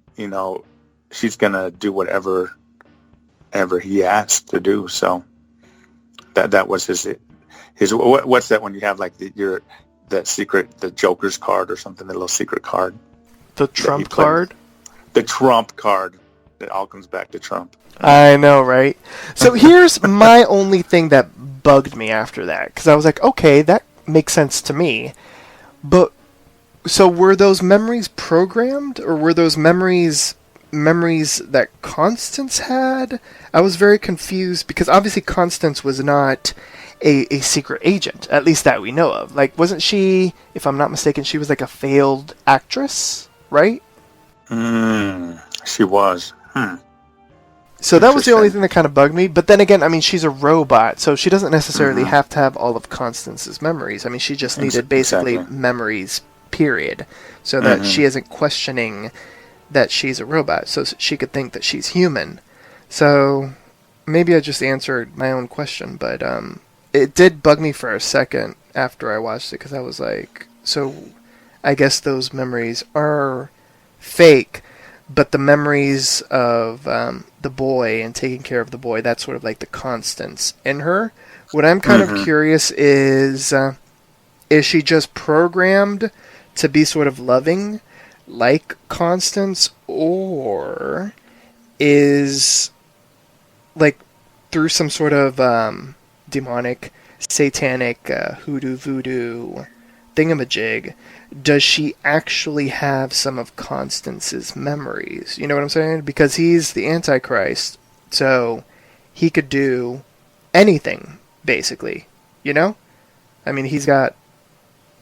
she's gonna do whatever he asked to do. So that was his what's that when you have that secret, the Joker's card or something, the little secret card, the Trump card, the Trump card. It all comes back to Trump. I know, right? So here's my only thing that bugged me after that, because I was like, okay, that makes sense to me, but so were those memories programmed, or were those memories that Constance had? I was very confused, because obviously Constance was not a secret agent, at least that we know of. Wasn't she, if I'm not mistaken, she was a failed actress, right? She was. So that was the only Interesting. thing that kind of bugged me. But then again, I mean, she's a robot, so she doesn't necessarily have to have all of Constance's memories. I mean, she just needed basically Exactly. memories, period, so that she isn't questioning that she's a robot, so she could think that she's human. So maybe I just answered my own question, but it did bug me for a second after I watched it, because I was like, so I guess those memories are fake, but the memories of the boy and taking care of the boy, that's sort of like the constants in her. What I'm kind of curious is she just programmed to be sort of loving like Constance, or is, like, through some sort of demonic, satanic, hoodoo voodoo thingamajig, does she actually have some of Constance's memories? You know what I'm saying? Because he's the Antichrist, so he could do anything, basically. You know? I mean, he's got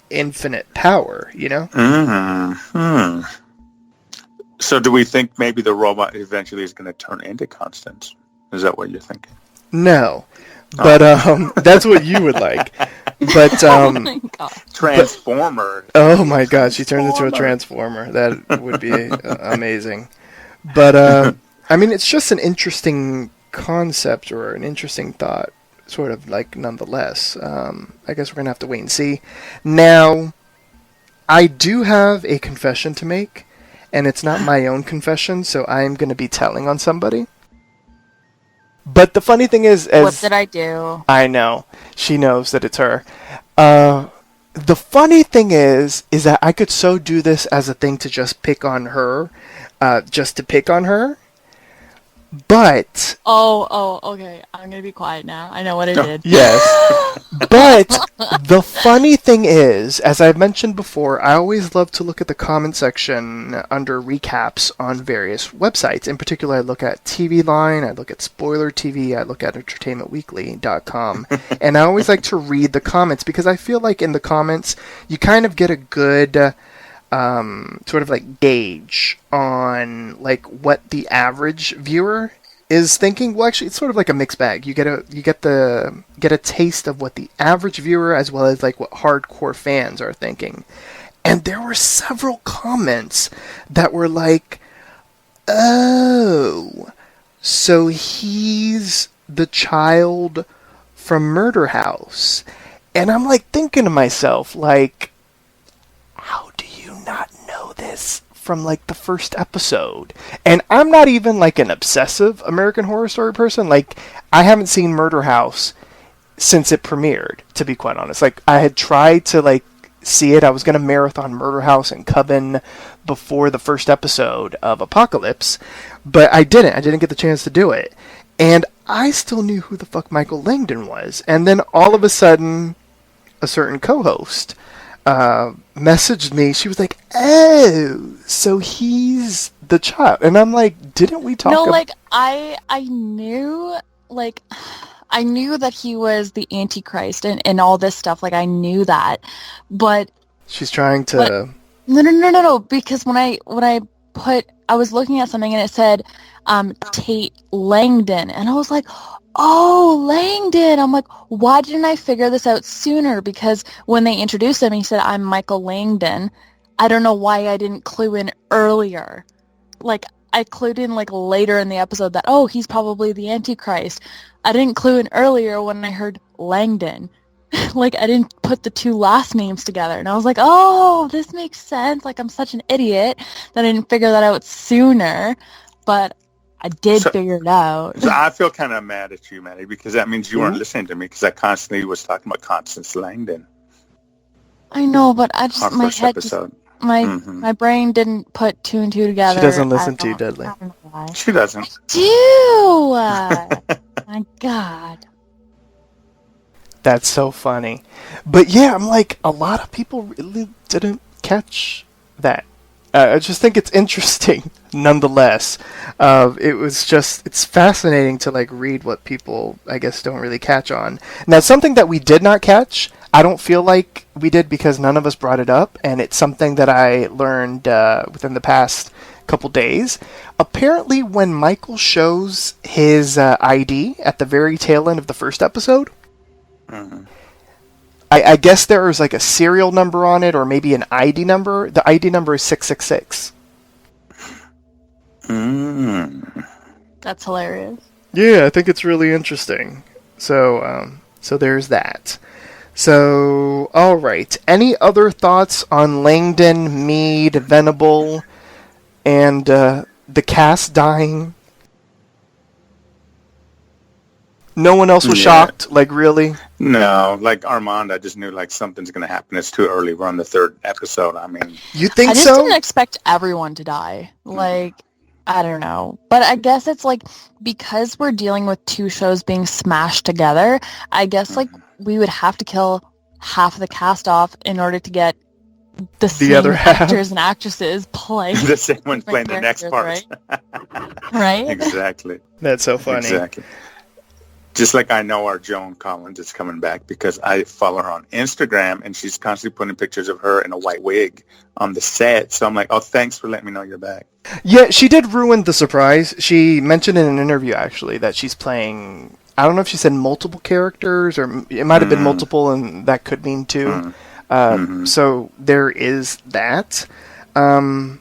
infinite power, you know? So do we think maybe the robot eventually is going to turn into Constance? Is that what you're thinking? No. But that's what you would like. But Oh my god. Transformer. oh my god, she turns into a transformer. That would be amazing. But I mean, it's just an interesting concept, or an interesting thought, sort of, like, nonetheless. I guess we're gonna have to wait and see. Now, I do have a confession to make, and it's not my own confession, so I'm gonna be telling on somebody. But the funny thing is, What did I do? I know. She knows that it's her. The funny thing is that I could so do this as a thing to just pick on her, just to pick on her. But Oh, okay. I'm gonna be quiet now. I know what I did. yes, but the funny thing is, as I've mentioned before, I always love to look at the comment section under recaps on various websites. In particular, I look at TV Line, I look at Spoiler TV, I look at entertainmentweekly.com, and I always like to read the comments, because I feel like in the comments you kind of get a good sort of like gauge on, like, what the average viewer is thinking. Well, actually, it's sort of like a mixed bag. You get a taste of what the average viewer, as well as, like, what hardcore fans are thinking. And there were several comments that were like, oh, so he's the child from Murder House. And I'm, like, thinking to myself, like, how do you not know this from, like, the first episode? And I'm not even, like, an obsessive American Horror Story person. Like, I haven't seen Murder House since it premiered, to be quite honest. Like, I had tried to, like, see it. I was going to marathon Murder House and Coven before the first episode of Apocalypse, but I didn't. I didn't get the chance to do it. And I still knew who the fuck Michael Langdon was. And then all of a sudden, a certain co-host messaged me. She was like, oh, so he's the child. And I'm like, didn't we talk No, like, I knew, like, I knew that he was the Antichrist and all this stuff. Like, I knew that. But she's trying to... No, because when I was looking at something and it said Tate Langdon, and I was like, oh, Langdon. I'm like, why didn't I figure this out sooner? Because when they introduced him, he said, I'm Michael Langdon. I don't know why I didn't clue in earlier. Like, I clued in, like, later in the episode that, oh, he's probably the Antichrist. I didn't clue in earlier when I heard Langdon. Like, I didn't put the two last names together. And I was like, oh, this makes sense. Like, I'm such an idiot that I didn't figure that out sooner. But I did figure it out. So I feel kind of mad at you, Maddie, because that means you weren't listening to me, because I constantly was talking about Constance Langdon. I know, but I just, Our my first head, episode. my brain didn't put two and two together. She doesn't listen to you, Dudley. I don't know why. She doesn't. Do! My God. That's so funny. But yeah, I'm like, a lot of people really didn't catch that. I just think it's interesting, nonetheless. It's fascinating to, like, read what people, I guess, don't really catch on. Now, something that we did not catch, I don't feel like we did because none of us brought it up, and it's something that I learned within the past couple days. Apparently, when Michael shows his ID at the very tail end of the first episode, I guess there is like a serial number on it, or maybe an ID number. The ID number is 666. That's hilarious. Yeah, I think it's really interesting. So there's that. So, all right. Any other thoughts on Langdon, Mead, Venable, and the cast dying? No one else was shocked? Like, really? No, like Armand, I just knew like something's going to happen. It's too early. We're on the 3rd episode. I mean, you think I just so? didn't expect everyone to die. Like, I don't know. But I guess it's like, because we're dealing with 2 shows being smashed together, I guess like we would have to kill half of the cast off in order to get the same other half. actors and actresses playing the same one playing the next part. right? Right? Exactly. That's so funny. Exactly. Just like I know our Joan Collins is coming back because I follow her on Instagram and she's constantly putting pictures of her in a white wig on the set. So I'm like, oh, thanks for letting me know you're back. Yeah, she did ruin the surprise. She mentioned in an interview, actually, that she's playing... I don't know if she said multiple characters, or it might have been multiple, and that could mean 2. So there is that. I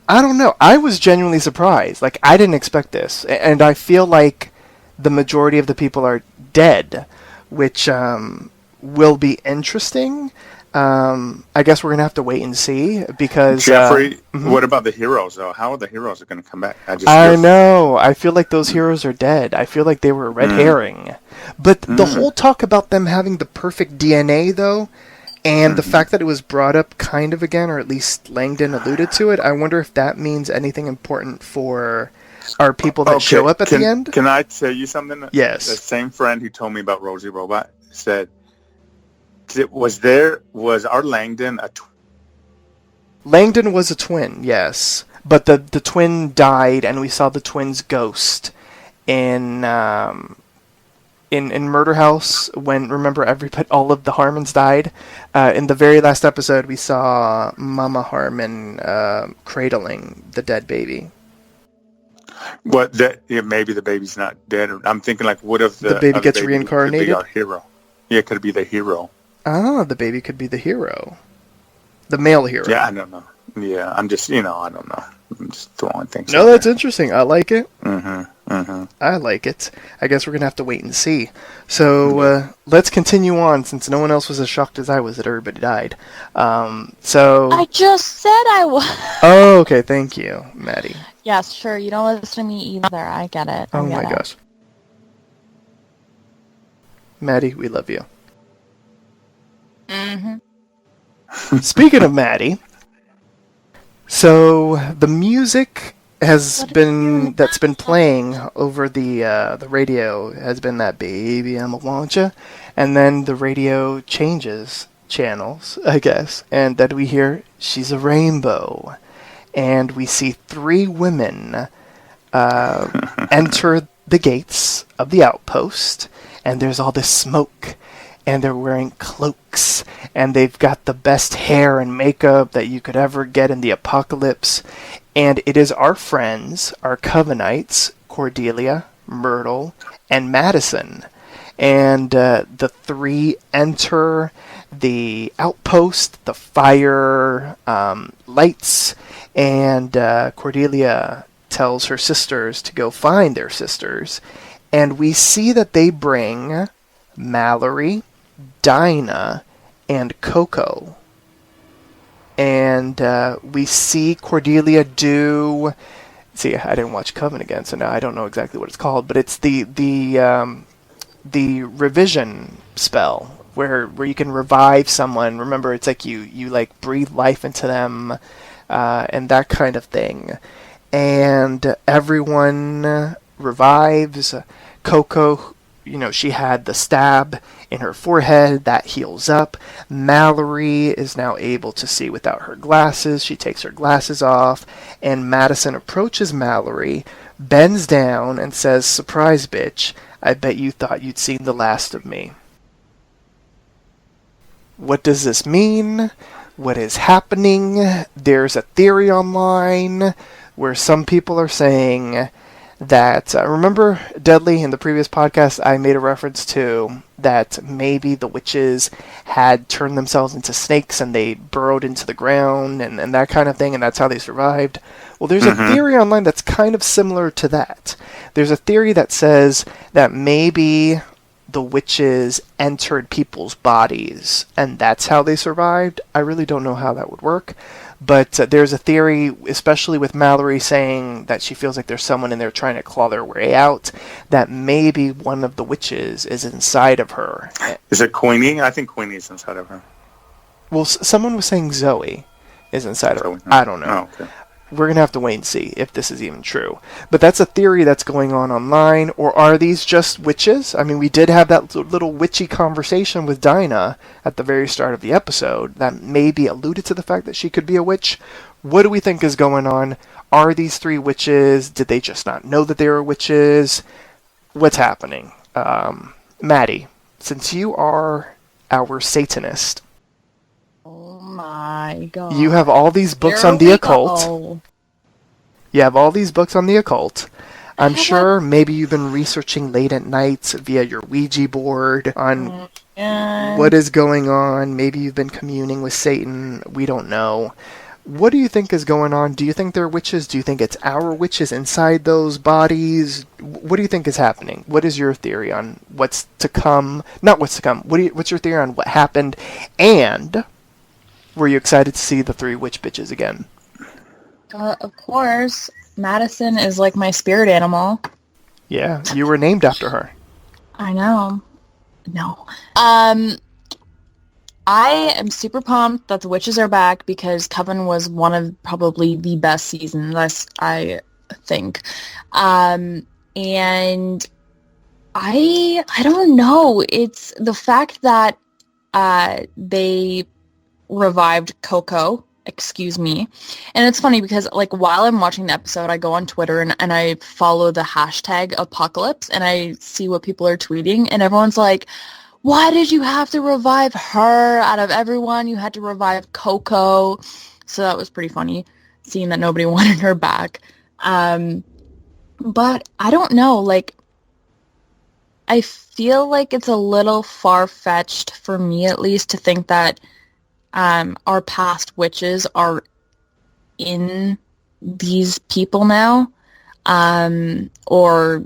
don't know. I was genuinely surprised. Like, I didn't expect this. And I feel like the majority of the people are dead, which will be interesting. I guess we're going to have to wait and see, because... Jeffrey, what about the heroes, though? How are the heroes going to come back? I know. I feel like those heroes are dead. I feel like they were a red herring. But the whole talk about them having the perfect DNA, though, and the fact that it was brought up kind of again, or at least Langdon alluded to it, I wonder if that means anything important for our people that show up at the end. Can I tell you something? Yes. The same friend who told me about Rosie Robot said, was our Langdon a twin? Langdon was a twin, yes. But the twin died, and we saw the twin's ghost in Murder House, when, remember, all of the Harmons died. In the very last episode, we saw Mama Harmon cradling the dead baby. What? Maybe the baby's not dead. I'm thinking, like, what if the baby gets baby reincarnated? Could be our hero. Yeah, could be the hero. Oh, the baby could be the hero. The male hero. Yeah, I don't know. Yeah, I'm just, I don't know. I'm just throwing things. No, that's interesting. I like it. I like it. I guess we're going to have to wait and see. So, let's continue on, since no one else was as shocked as I was that everybody died. I just said I was. Oh, okay. Thank you, Maddie. Yes, sure. You don't listen to me either. I get it. Oh my gosh. Maddie, we love you. Speaking of Maddie, so the music that's been playing over the radio has been that "Baby I'ma Want Ya," and then the radio changes channels, I guess, and then we hear "She's a Rainbow," and we see 3 women enter the gates of the outpost, and there's all this smoke, and they're wearing cloaks, and they've got the best hair and makeup that you could ever get in the apocalypse. And it is our friends, our Covenites, Cordelia, Myrtle, and Madison. And the 3 enter the outpost, the fire lights, and Cordelia tells her sisters to go find their sisters. And we see that they bring Mallory, Dinah, and Coco. And we see Cordelia do... See, I didn't watch Coven again, so now I don't know exactly what it's called, but it's the revision spell where you can revive someone. Remember, it's like you like breathe life into them, and that kind of thing. And everyone revives. Coco, she had the stab in her forehead, that heals up. Mallory is now able to see without her glasses. She takes her glasses off, and Madison approaches Mallory, bends down, and says, "Surprise, bitch. I bet you thought you'd seen the last of me." What does this mean? What is happening? There's a theory online where some people are saying that, remember, Deadly, in the previous podcast, I made a reference to that maybe the witches had turned themselves into snakes and they burrowed into the ground and that kind of thing, and that's how they survived. Well, there's a theory online that's kind of similar to that. There's a theory that says that maybe the witches entered people's bodies and that's how they survived. I really don't know how that would work. But there's a theory, especially with Mallory saying that she feels like there's someone in there trying to claw their way out, that maybe one of the witches is inside of her. Is it Queenie? I think Queenie is inside of her. Well, someone was saying Zoe is inside of her. I don't know. Oh, okay. We're going to have to wait and see if this is even true. But that's a theory that's going on online. Or are these just witches? I mean, we did have that little witchy conversation with Dinah at the very start of the episode that maybe alluded to the fact that she could be a witch. What do we think is going on? Are these 3 witches? Did they just not know that they were witches? What's happening? Maddie, since you are our Satanist, Oh my god. you have all these books There on the we occult. go. You have all these books on the occult. I'm sure maybe you've been researching late at night via your Ouija board on what is going on. Maybe you've been communing with Satan. We don't know. What do you think is going on? Do you think they're witches? Do you think it's our witches inside those bodies? What do you think is happening? What is your theory on what's to come? Not what's to come. What's your theory on what happened? And were you excited to see the 3 witch bitches again? Of course. Madison is like my spirit animal. Yeah, you were named after her. I know. No. I am super pumped that the witches are back because Coven was one of probably the best seasons, I think. And I don't know. It's the fact that they revived Coco. Excuse me. And it's funny because like while I'm watching the episode, I go on Twitter and I follow the hashtag apocalypse and I see what people are tweeting and everyone's like, why did you have to revive her out of everyone? You had to revive Coco. So that was pretty funny seeing that nobody wanted her back. But I don't know, like I feel like it's a little far-fetched for me at least to think that our past witches are in these people now, or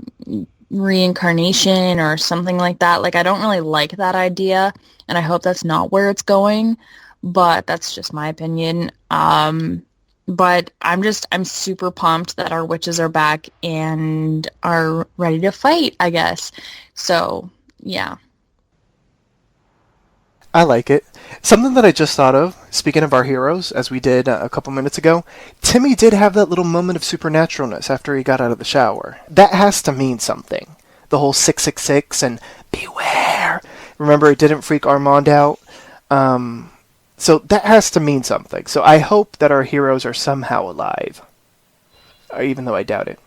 reincarnation or something like that. Like, I don't really like that idea, and I hope that's not where it's going, but that's just my opinion. But I'm super pumped that our witches are back and are ready to fight, I guess. So, yeah. I like it. Something that I just thought of, speaking of our heroes, as we did a couple minutes ago, Timmy did have that little moment of supernaturalness after he got out of the shower. That has to mean something. The whole 666 and beware. Remember, it didn't freak Armand out. So that has to mean something. So I hope that our heroes are somehow alive. Even though I doubt it.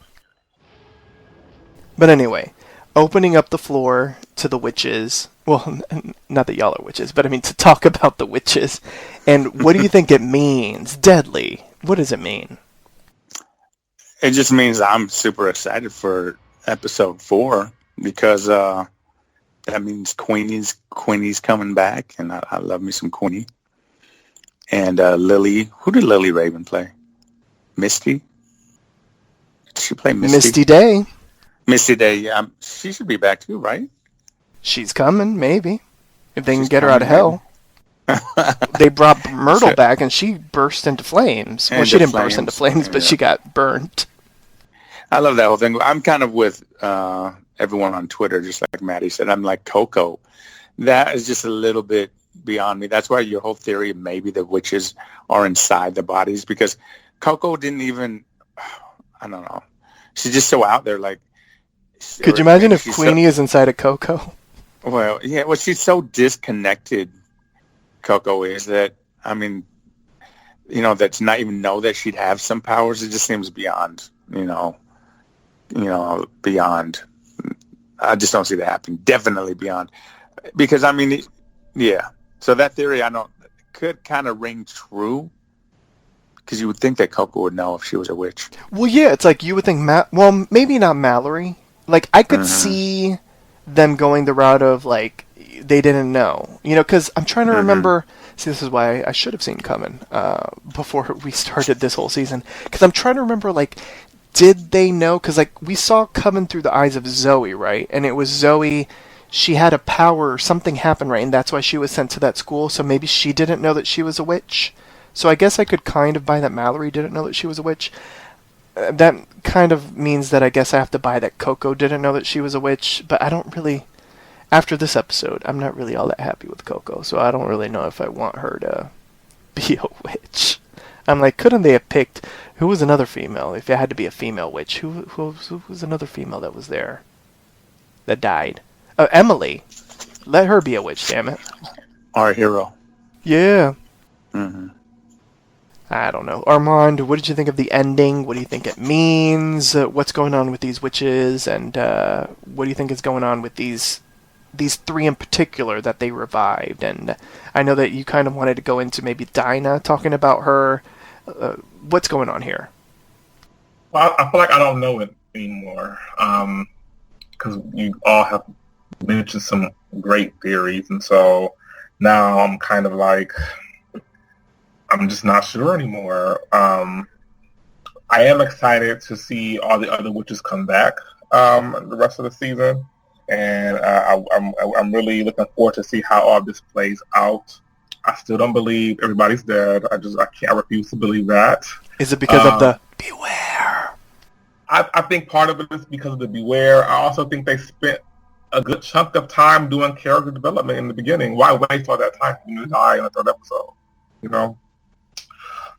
But anyway, opening up the floor to the witches. Well, not that y'all are witches, but I mean to talk about the witches. And what do you think it means? Deadly. What does it mean? It just means I'm super excited for episode 4 because that means Queenie's coming back, and I love me some Queenie. And Lily, who did Lily Raven play? Misty? Did she play Misty? Misty Day. Misty Day, yeah. She should be back too, right? She's coming, maybe. If they can She's get her out of hell. coming, They brought Myrtle back and she burst into flames. Well, she didn't burst into flames, but yeah. she got burnt. I love that whole thing. I'm kind of with everyone on Twitter, just like Maddie said. I'm like Coco. That is just a little bit beyond me. That's why your whole theory of maybe the witches are inside the bodies, because Coco didn't even, I don't know. She's just so out there. Like, Could you imagine if Queenie is inside of Coco? Well, yeah. Well, she's so disconnected. Coco is that. I mean, that's not even know that she'd have some powers. It just seems beyond. Beyond. I just don't see that happening. Definitely beyond, because I mean, yeah. So that theory, could kind of ring true, Because you would think that Coco would know if she was a witch. Well, yeah, it's like you would think well, maybe not Mallory. Like, I could see them going the route of, like, they didn't know. You know, because I'm trying to remember... See, this is why I should have seen coming before we started this whole season. Because I'm trying to remember, like, did they know? Because, like, we saw Coven through the eyes of Zoe, right? And it was Zoe, she had a power, or something happened, right? And that's why she was sent to that school. So maybe she didn't know that she was a witch. So I guess I could kind of buy that Mallory didn't know that she was a witch. That kind of means that I guess I have to buy that Coco didn't know that she was a witch. But I don't really... After this episode, I'm not really all that happy with Coco, so I don't really know if I want her to be a witch. I'm like, couldn't they have picked... Who was another female? If it had to be a female witch, who was another female that was there? That died? Emily. Let her be a witch, damn it. Our hero. Yeah. Mm-hmm. I don't know. Armand, what did you think of the ending? What do you think it means? What's going on with these witches? And what do you think is going on with these three in particular that they revived? And I know that you kind of wanted to go into maybe Dinah, talking about her. What's going on here? Well, I feel like I don't know it anymore, because you all have mentioned some great theories, and so now I'm kind of like, I'm just not sure anymore. I am excited to see all the other witches come back the rest of the season. And I'm really looking forward to see how all this plays out. I still don't believe everybody's dead. I refuse to believe that. Is it because of the beware? I think part of it is because of the beware. I also think they spent a good chunk of time doing character development in the beginning. Why waste all that time to die in the third episode? You know.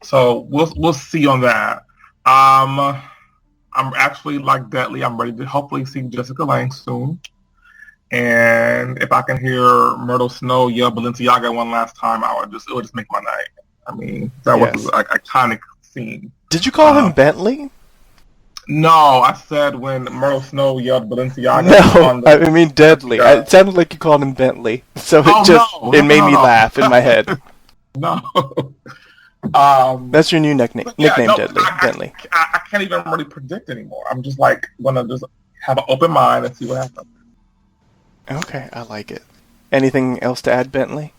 So we'll see on that. I'm actually like Deadly. I'm ready to hopefully see Jessica Lange soon. And if I can hear Myrtle Snow yell Balenciaga one last time, it would just make my night. I mean, that was an iconic scene. Did you call him Bentley? No, I said when Myrtle Snow yelled Balenciaga. No, I mean Deadly. It sounded like you called him Bentley, so it made me laugh in my head. No. That's your new nickname, Deadly, Bentley. I can't even really predict anymore. I'm just like gonna just have an open mind and see what happens. Okay, I like it. Anything else to add, Bentley?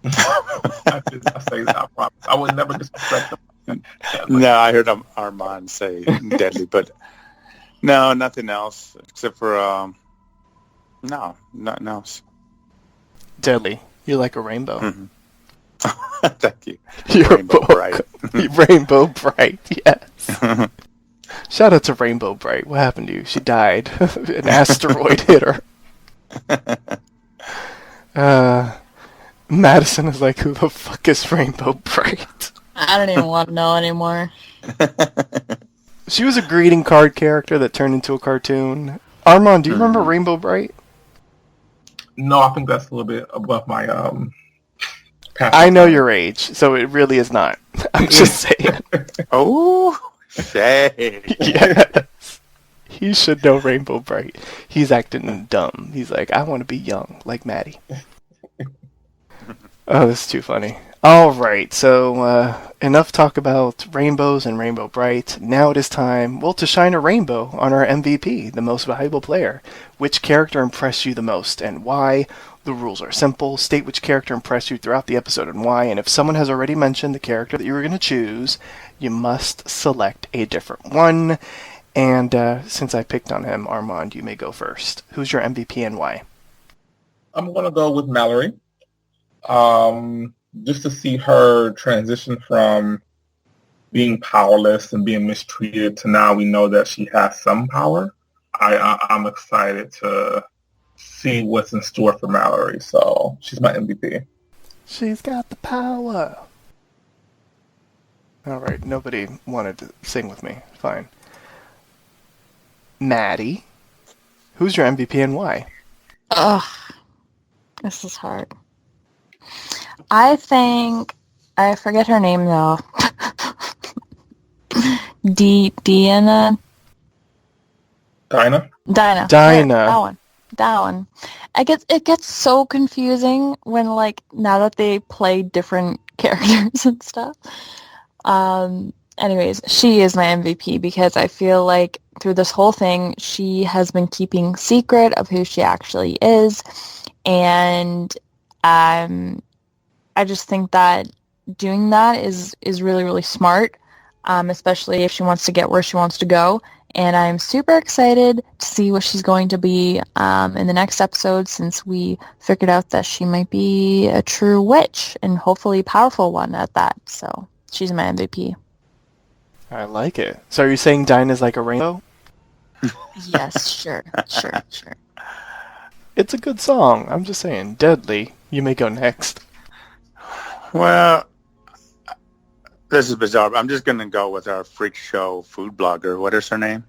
I say that, I promise. I would never disrespect them. No, I heard Armand say Deadly, but no, nothing else except for no, nothing else. Deadly, you're like a rainbow. Mm-hmm. Thank you. You're Rainbow Bright. Rainbow Bright, yes. Shout out to Rainbow Bright. What happened to you? She died. An asteroid hit her. Madison is like, who the fuck is Rainbow Bright? I don't even want to know anymore. She was a greeting card character that turned into a cartoon. Armand, do you remember Rainbow Bright? No, I think that's a little bit above my I know your age, so it really is not. I'm just saying. Oh, shade. Yes. He should know Rainbow Bright. He's acting dumb. He's like, I want to be young, like Maddie. Oh, this is too funny. All right, so enough talk about rainbows and Rainbow Bright. Now it is time, to shine a rainbow on our MVP, the most valuable player. Which character impressed you the most and why? The rules are simple. State which character impressed you throughout the episode and why. And if someone has already mentioned the character that you were going to choose, you must select a different one. And since I picked on him, Armand, you may go first. Who's your MVP and why? I'm going to go with Mallory. Just to see her transition from being powerless and being mistreated to now we know that she has some power. I'm excited to see what's in store for Mallory. So she's my MVP. She's got the power. All right, nobody wanted to sing with me. Fine. Maddie, who's your MVP and why? Ugh, this is hard. I think I forget her name though. Dinah. Dinah. Yeah, that one. It gets so confusing when now that they play different characters and stuff. Anyways, she is my MVP because I feel like through this whole thing, she has been keeping secret of who she actually is. And I just think that doing that is really, really smart, especially if she wants to get where she wants to go. And I'm super excited to see what she's going to be in the next episode, since we figured out that she might be a true witch, and hopefully a powerful one at that. So she's my MVP. I like it. So are you saying Dinah's like a rainbow? Yes, sure. It's a good song. I'm just saying. Deadly, you may go next. Well, this is bizarre, but I'm just going to go with our freak show food blogger. What is her name?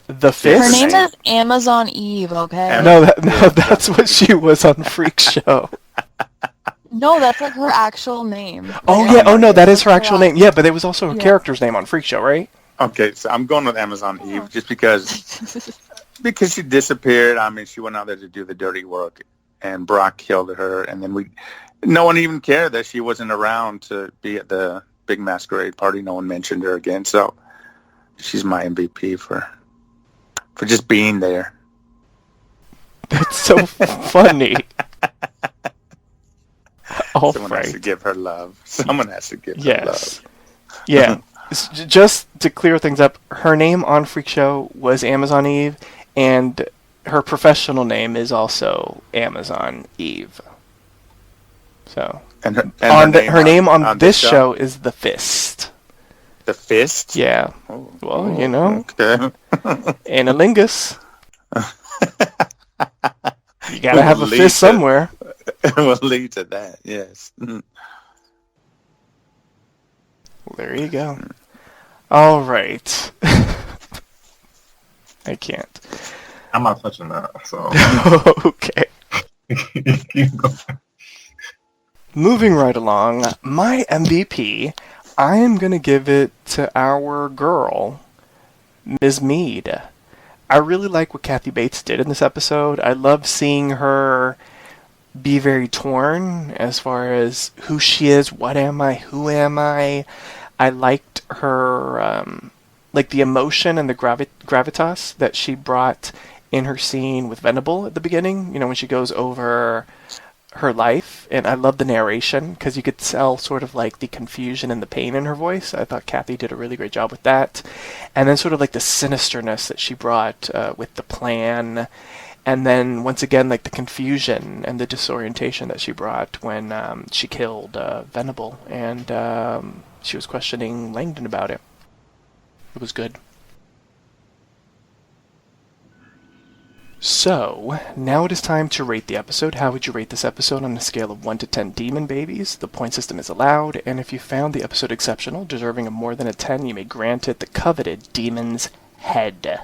The Fist? Her name is Amazon Eve, okay? No, that's what she was on Freak Show. No, that's like her actual name. Oh, yeah. Oh, no, that is her actual name. Yeah, but it was also her character's name on Freak Show, right? Okay, so I'm going with Amazon Eve just because she disappeared. I mean, she went out there to do the dirty work, and Brock killed her, and then no one even cared that she wasn't around to be at the big masquerade party. No one mentioned her again, so she's my MVP for just being there. That's so funny. All Someone right. has to give her love. Someone has to give her love. Yeah. Just to clear things up, her name on Freak Show was Amazon Eve, and her professional name is also Amazon Eve. So, And her name on this show is The Fist. The Fist? Yeah. Oh, Well, you know, okay. analingus. You gotta have a fist somewhere. Will lead to that, yes. Well, there you go. All right. I can't. I'm not touching that. So Okay. Moving right along, my MVP, I am going to give it to our girl, Ms. Mead. I really like what Kathy Bates did in this episode. I love seeing her be very torn as far as who she is, what am I, who am I. I liked her, like the emotion and the gravitas that she brought in her scene with Venable at the beginning, you know, when she goes over her life. And I love the narration because you could tell sort of like the confusion and the pain in her voice. I thought Kathy did a really great job with that. And then sort of like the sinisterness that she brought with the plan. And then once again, like the confusion and the disorientation that she brought when she killed Venable and she was questioning Langdon about it. It was good. So, now it is time to rate the episode. How would you rate this episode on a scale of 1 to 10 demon babies? The point system is allowed, and if you found the episode exceptional, deserving of more than a 10, you may grant it the coveted Demon's Head.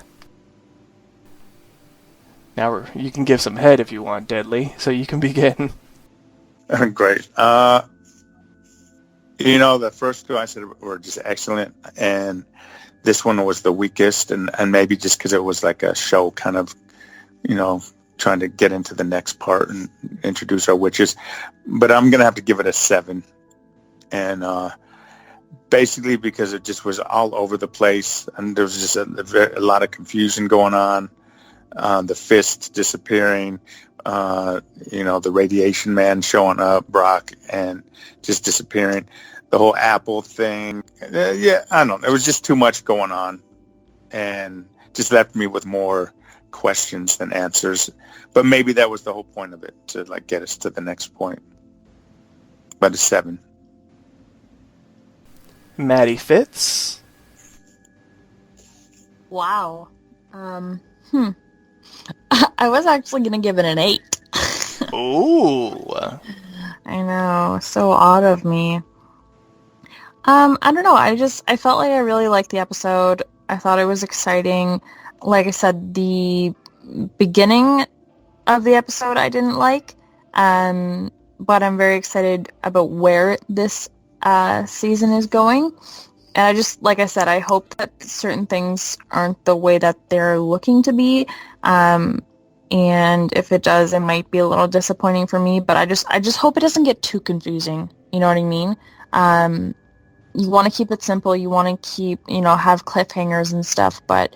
Now, you can give some head if you want, Deadly, so you can begin. Great. You know, the first two I said were just excellent, and this one was the weakest, and maybe just because it was like a show kind of, you know, trying to get into the next part and introduce our witches. But I'm going to have to give it a 7. And basically because it just was all over the place, and there was just a lot of confusion going on. The Fist disappearing, you know, the Radiation Man showing up, Brock, and just disappearing. The whole Apple thing. Yeah, I don't know. It was just too much going on, and just left me with more questions than answers. But maybe that was the whole point of it, to like get us to the next point. But a 7. Maddie Fitz. Wow. I was actually going to give it an 8. Ooh. I know. So odd of me. I don't know. I felt like I really liked the episode. I thought it was exciting. Like I said, the beginning of the episode I didn't like. But I'm very excited about where this season is going. And I just, like I said, I hope that certain things aren't the way that they're looking to be. And if it does, it might be a little disappointing for me. But I just hope it doesn't get too confusing. You know what I mean? you want to keep it simple. You want to keep, have cliffhangers and stuff, but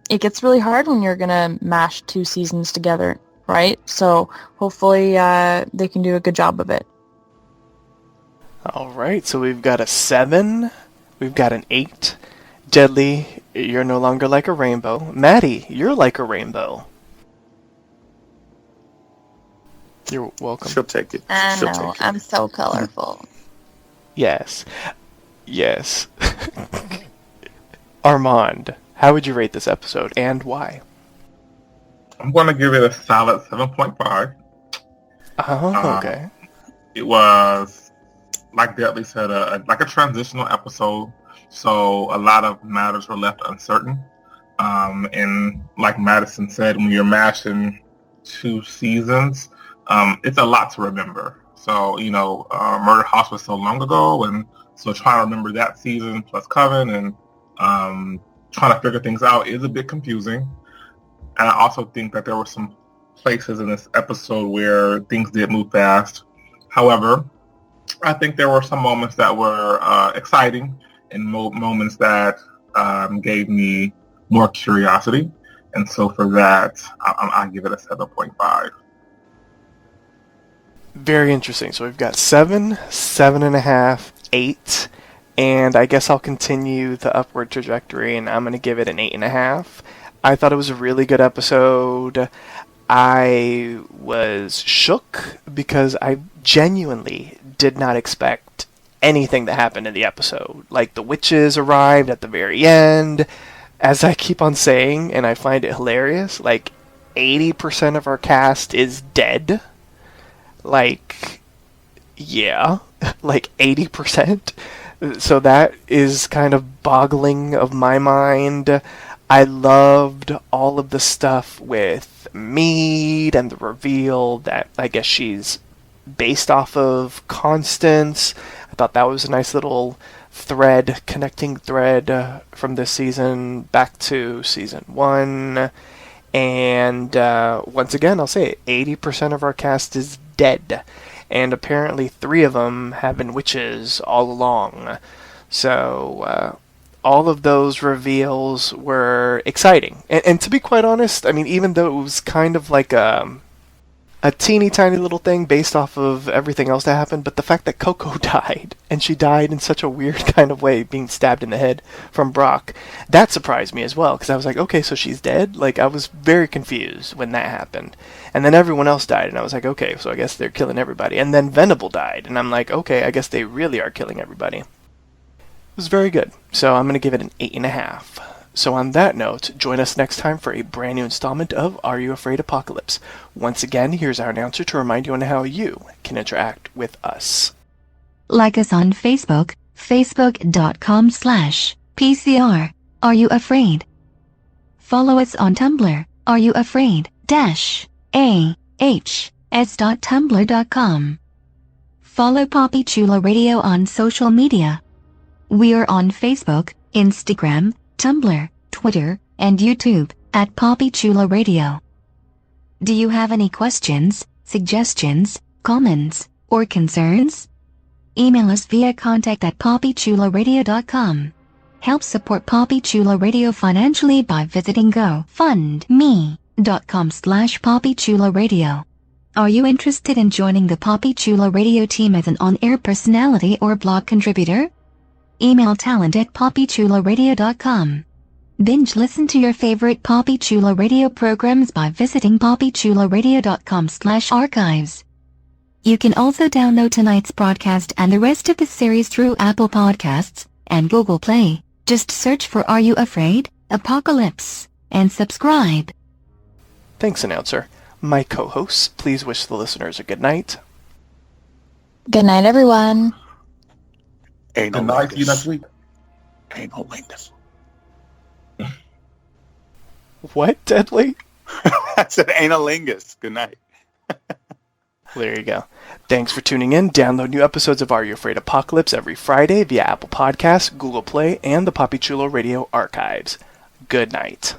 it gets really hard when you're going to mash 2 seasons together, right? So hopefully they can do a good job of it. All right, so we've got a 7, we've got an 8. Deadly, you're no longer like a rainbow. Maddie, you're like a rainbow. You're welcome. She'll take it. I She'll know, take it. I'm so colorful. Yes. Armand, how would you rate this episode and why? I'm going to give it a solid 7.5. Oh, okay. It was, like Deadly said, like a transitional episode. So a lot of matters were left uncertain. And like Madison said, when you're mashing 2 seasons, it's a lot to remember. So, Murder House was so long ago, and so trying to remember that season plus Coven and trying to figure things out is a bit confusing. And I also think that there were some places in this episode where things did move fast. However, I think there were some moments that were exciting and moments that gave me more curiosity. And so for that, I give it a 7.5. Very interesting. So we've got 7, 7.5, 8, and I guess I'll continue the upward trajectory, and I'm going to give it an 8.5. I thought it was a really good episode. I was shook because I genuinely did not expect anything that happened in the episode. Like, the witches arrived at the very end. As I keep on saying, and I find it hilarious, like, 80% of our cast is dead. Like, yeah, like 80%. So that is kind of boggling of my mind. I loved all of the stuff with Mead and the reveal that I guess she's based off of Constance. I thought that was a nice little connecting thread from this season back to season 1. And once again, I'll say it, 80% of our cast is dead. And apparently 3 of them have been witches all along. So all of those reveals were exciting. And to be quite honest, I mean, even though it was kind of like a teeny tiny little thing based off of everything else that happened, but the fact that Coco died, and she died in such a weird kind of way, being stabbed in the head from Brock, that surprised me as well, because I was like, okay, so she's dead? Like, I was very confused when that happened. And then everyone else died, and I was like, okay, so I guess they're killing everybody. And then Venable died, and I'm like, okay, I guess they really are killing everybody. It was very good, so I'm going to give it an 8.5. So on that note, join us next time for a brand new installment of Are You Afraid Apocalypse? Once again, here's our announcer to remind you on how you can interact with us. Like us on Facebook, facebook.com/PCR. Are You Afraid? Follow us on Tumblr, areouafraid-ahs.tumblr.com. Follow Poppy Chulo Radio on social media. We are on Facebook, Instagram, Tumblr, Twitter, and YouTube at Poppy Chulo Radio. Do you have any questions, suggestions, comments, or concerns? Email us via contact@poppychuloradio.com. Help support Poppy Chulo Radio financially by visiting gofundme.com/poppychuloradio. Are you interested in joining the Poppy Chulo Radio team as an on-air personality or blog contributor? Email talent@poppychuloradio.com. Binge listen to your favorite Poppy Chulo Radio programs by visiting poppychuloradio.com/archives. You can also download tonight's broadcast and the rest of the series through Apple Podcasts and Google Play. Just search for Are You Afraid? Apocalypse and subscribe. Thanks, announcer. My co-hosts, please wish the listeners a good night. Good night, everyone. Ain't no Good night. See you next lingus. week. Ain't no lingus. What, Deadly? I said analingus. Good night. There you go. Thanks for tuning in. Download new episodes of Are You Afraid Apocalypse every Friday via Apple Podcasts, Google Play, and the Poppy Chulo Radio archives. Good night.